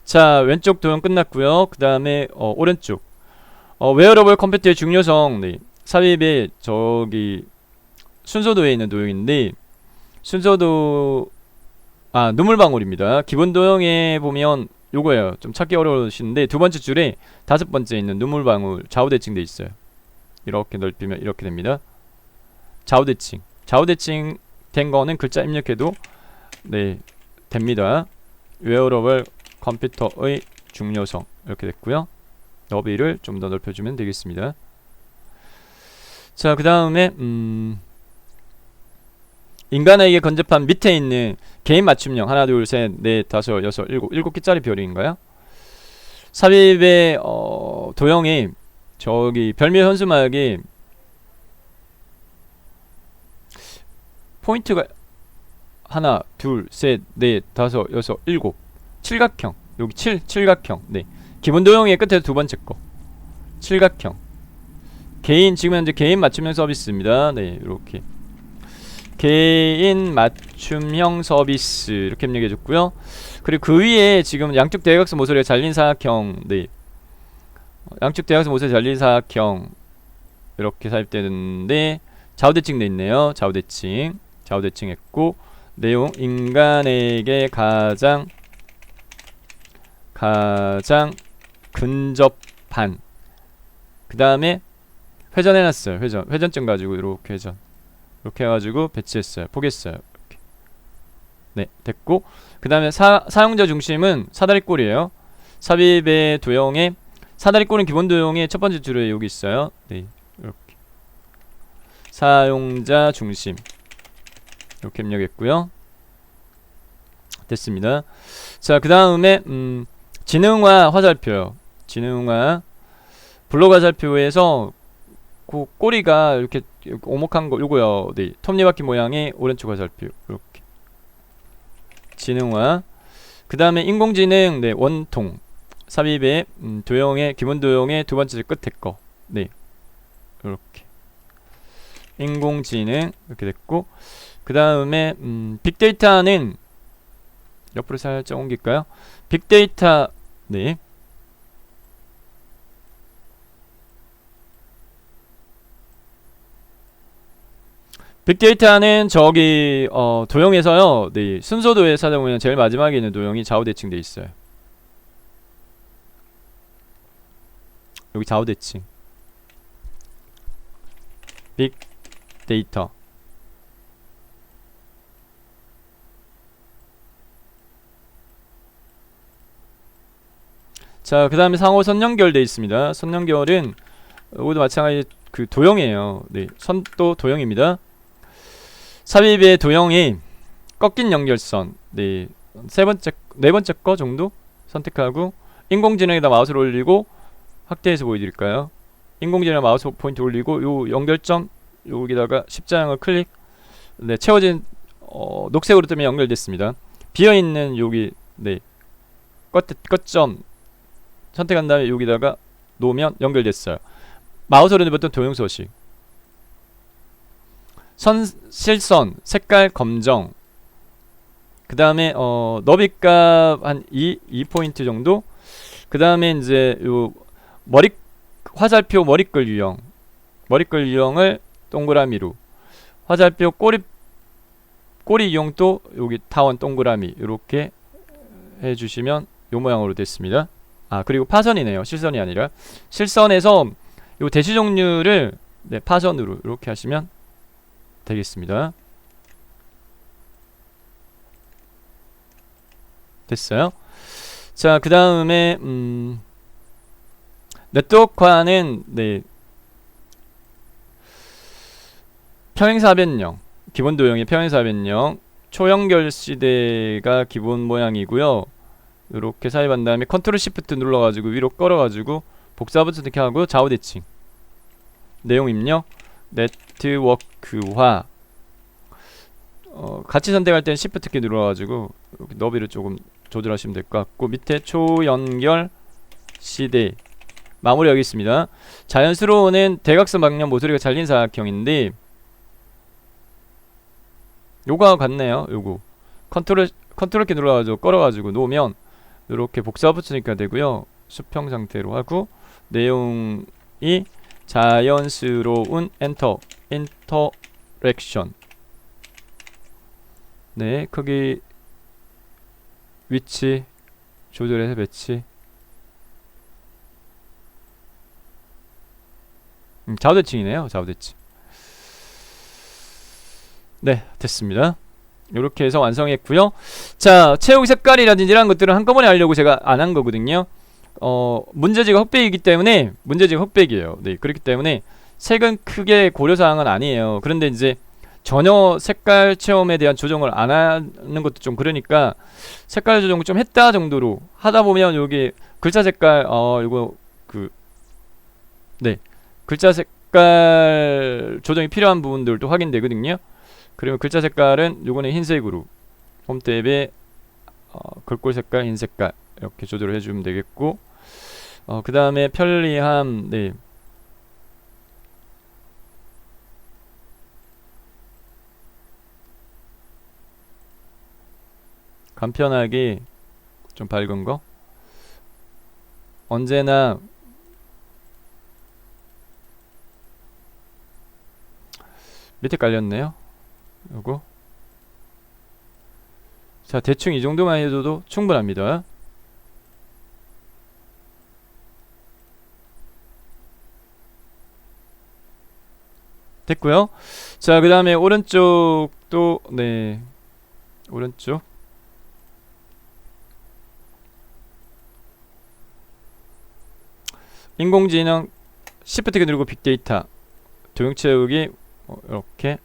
A: 자, 왼쪽 도형 끝났고요. 그 다음에 오른쪽 웨어러블 컴퓨터의 중요성. 네 삽입의 저기 순서도에 있는 도형인데 순서도 눈물방울입니다. 기본 도형에 보면 요거예요. 좀 찾기 어려우신데 두 번째 줄에 다섯 번째 있는 눈물방울 좌우 대칭돼 있어요. 이렇게 넓히면 이렇게 됩니다. 좌우 대칭 된 거는 글자 입력해도 네 됩니다. 웨어러블 컴퓨터의 중요성 이렇게 됐고요. 너비를 좀 더 넓혀주면 되겠습니다. 자, 그 다음에 인간에게 건접한 밑에 있는 개인 맞춤형 하나 둘 셋 넷 다섯 여섯 일곱 개짜리 별인가요? 삽입의 도형이 저기 별미 현수막이 포인트가 하나 둘 셋 넷 다섯 여섯 일곱 칠각형 여기 칠각형 네 기본 도형의 끝에 두 번째 거 칠각형 개인 지금 현재 개인 맞춤형 서비스입니다. 네 이렇게 개인 맞춤형 맞춤형 서비스 이렇게 입력해줬고요. 그리고 그 위에 지금 양쪽 대각선 모서리가 잘린 사각형, 네, 양쪽 대각선 모서리 잘린 사각형 이렇게 삽입되는데 좌우대칭 돼 있네요. 좌우대칭 했고, 내용 인간에게 가장 근접한, 그 다음에 회전해놨어요. 회전점 가지고 이렇게 이렇게 해가지고 배치했어요. 포개했어요. 이렇게. 네, 됐고, 그 다음에 사용자 중심은 사다리꼴이에요. 삽입의 도형에 사다리꼴은 기본 도형의 첫 번째 줄에 여기 있어요. 네, 이렇게 사용자 중심 이렇게 입력했고요. 됐습니다. 자, 그 다음에 지능화 화살표요. 지능화 블록 화살표에서 그 꼬리가 이렇게 오목한 거 요거요. 네, 톱니바퀴 모양의 오른쪽 화살표 이렇게 지능화. 그 다음에 인공지능, 네, 원통 삽입의 도형의 기본 도형의 두 번째 끝에 거, 네, 이렇게 인공지능 이렇게 됐고, 그 다음에 빅데이터는 옆으로 살짝 옮길까요? 빅데이터, 네, 빅데이터는 저기 도형에서요, 네, 순서도에 찾아보면 제일 마지막에 있는 도형이 좌우대칭 돼 있어요. 여기 좌우대칭 빅데이터. 자, 그 다음에 상호 선 연결돼 있습니다. 선 연결은 이것도 마찬가지 그 도형이에요. 네, 선도 도형입니다. 삽입의 도형이 꺾인 연결선, 네, 네 번째 거 정도 선택하고, 인공지능에다 마우스를 올리고 확대해서 보여드릴까요? 인공지능 마우스 포인트 올리고 요 연결점 여기다가 십자형을 클릭. 네, 채워진 녹색으로 뜨면 연결됐습니다. 비어있는 여기, 네, 끝점 선택한 다음에 여기다가 놓으면 연결됐어요. 마우스로 누르던 도형 서식. 실선 색깔 검정. 그 다음에 너비값 한 2포인트 정도. 그 다음에 이제 요 화살표 머리글 유형을 동그라미로, 화살표 꼬리 유형도 여기 타원 동그라미 이렇게 해주시면 요 모양으로 됐습니다. 아, 그리고 파선이네요. 실선이 아니라. 실선에서 요 대시 종류를, 네, 파선으로 이렇게 하시면 되겠습니다. 됐어요. 자, 그 다음에 네트워크화는, 네, 평행사변형 기본 도형의 평행사변형 초연결 시대가 기본 모양이고요. 이렇게 삽입한 다음에 컨트롤 시프트 눌러가지고 위로 끌어가지고 복사부 선택하고 좌우대칭, 내용 입력, 네트워크화. 같이 선택할 때는 시프트 키 눌러가지고 너비를 조금 조절하시면 될 것 같고, 밑에 초연결 시대 마무리하고 있습니다. 자연스러운은 대각선 방향 모서리가 잘린 사각형인데 요거와 같네요. 요거 컨트롤 키 눌러가지고 끌어가지고 놓으면 이렇게 복사 붙이니까 되고요. 수평 상태로 하고, 내용이 자연스러운 인터랙션. 네, 크기 위치 조절해서 배치. 좌우대칭이네요. 좌우대칭. 네, 됐습니다. 이렇게 해서 완성했고요. 자, 채우기 색깔이라든지 이런 것들은 한꺼번에 하려고 제가 안 한 거거든요. 문제지가 흑백이기 때문에, 문제지가 흑백이에요. 네, 그렇기 때문에 색은 크게 고려사항은 아니에요. 그런데 이제 전혀 색깔 체험에 대한 조정을 안 하는 것도 좀 그러니까 색깔 조정을 좀 했다 정도로 하다 보면 여기 글자 색깔, 이거 네, 글자 색깔 조정이 필요한 부분들도 확인되거든요. 그리고 글자 색깔은 요거는 흰색으로 홈탭에 글꼴 색깔 흰 색깔 이렇게 조절을 해주면 되겠고, 그 다음에 편리함, 네, 간편하게 좀 밝은 거. 언제나 밑에 깔렸네요. 요거. 자, 대충 이 정도만 해줘도 충분합니다. 됐고요. 자, 그 다음에 오른쪽도, 네, 오른쪽. 인공지능 Shift 키 누르고 빅데이터 도형 채우기 이렇게.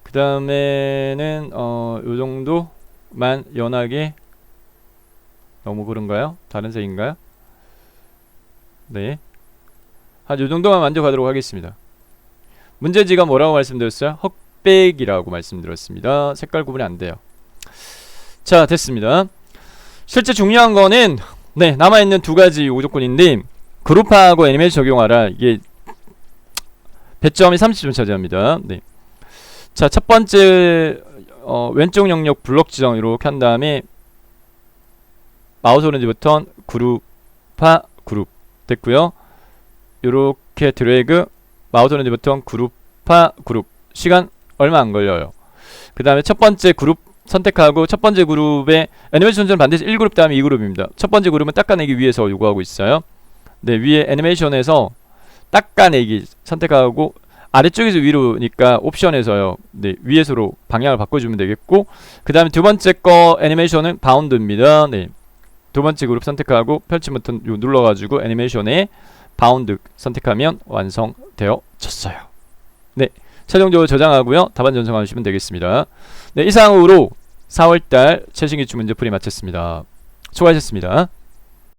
A: 그 다음에는 요 정도만 연하게. 너무 그런가요? 다른 색인가요? 네, 한 요 정도만 만족하도록 하겠습니다. 문제지가 뭐라고 말씀드렸어요? 흑백이라고 말씀드렸습니다. 색깔 구분이 안 돼요. 자, 됐습니다. 실제 중요한 거는 네, 남아있는 두 가지 요조건인데, 그룹화하고 애니메이션 적용하라. 이게 배점이 30점 차지합니다. 네. 자, 첫 번째 왼쪽 영역 블록 지정 이렇게 한 다음에 마우스 오른쪽 버튼 그룹화 그룹 됐고요. 요렇게 드래그 마우스 오른쪽 버튼 그룹화 그룹. 시간 얼마 안 걸려요. 그 다음에 첫 번째 그룹 선택하고, 첫 번째 그룹에 애니메이션 순서는 반드시 1그룹 다음에 2그룹입니다. 첫 번째 그룹은 닦아내기 위해서 요구하고 있어요. 네, 위에 애니메이션에서 닦아내기 선택하고, 아래쪽에서 위로니까 옵션에서요. 네, 위에서로 방향을 바꿔주면 되겠고, 그 다음에 두 번째 거 애니메이션은 바운드입니다. 네, 두 번째 그룹 선택하고 펼침 버튼 요 눌러가지고 애니메이션에 바운드 선택하면 완성되어졌어요. 네, 최종적으로 저장하고요. 답안 전송하시면 되겠습니다. 네, 이상으로 4월달 최신 기출 문제풀이 마쳤습니다. 수고하셨습니다.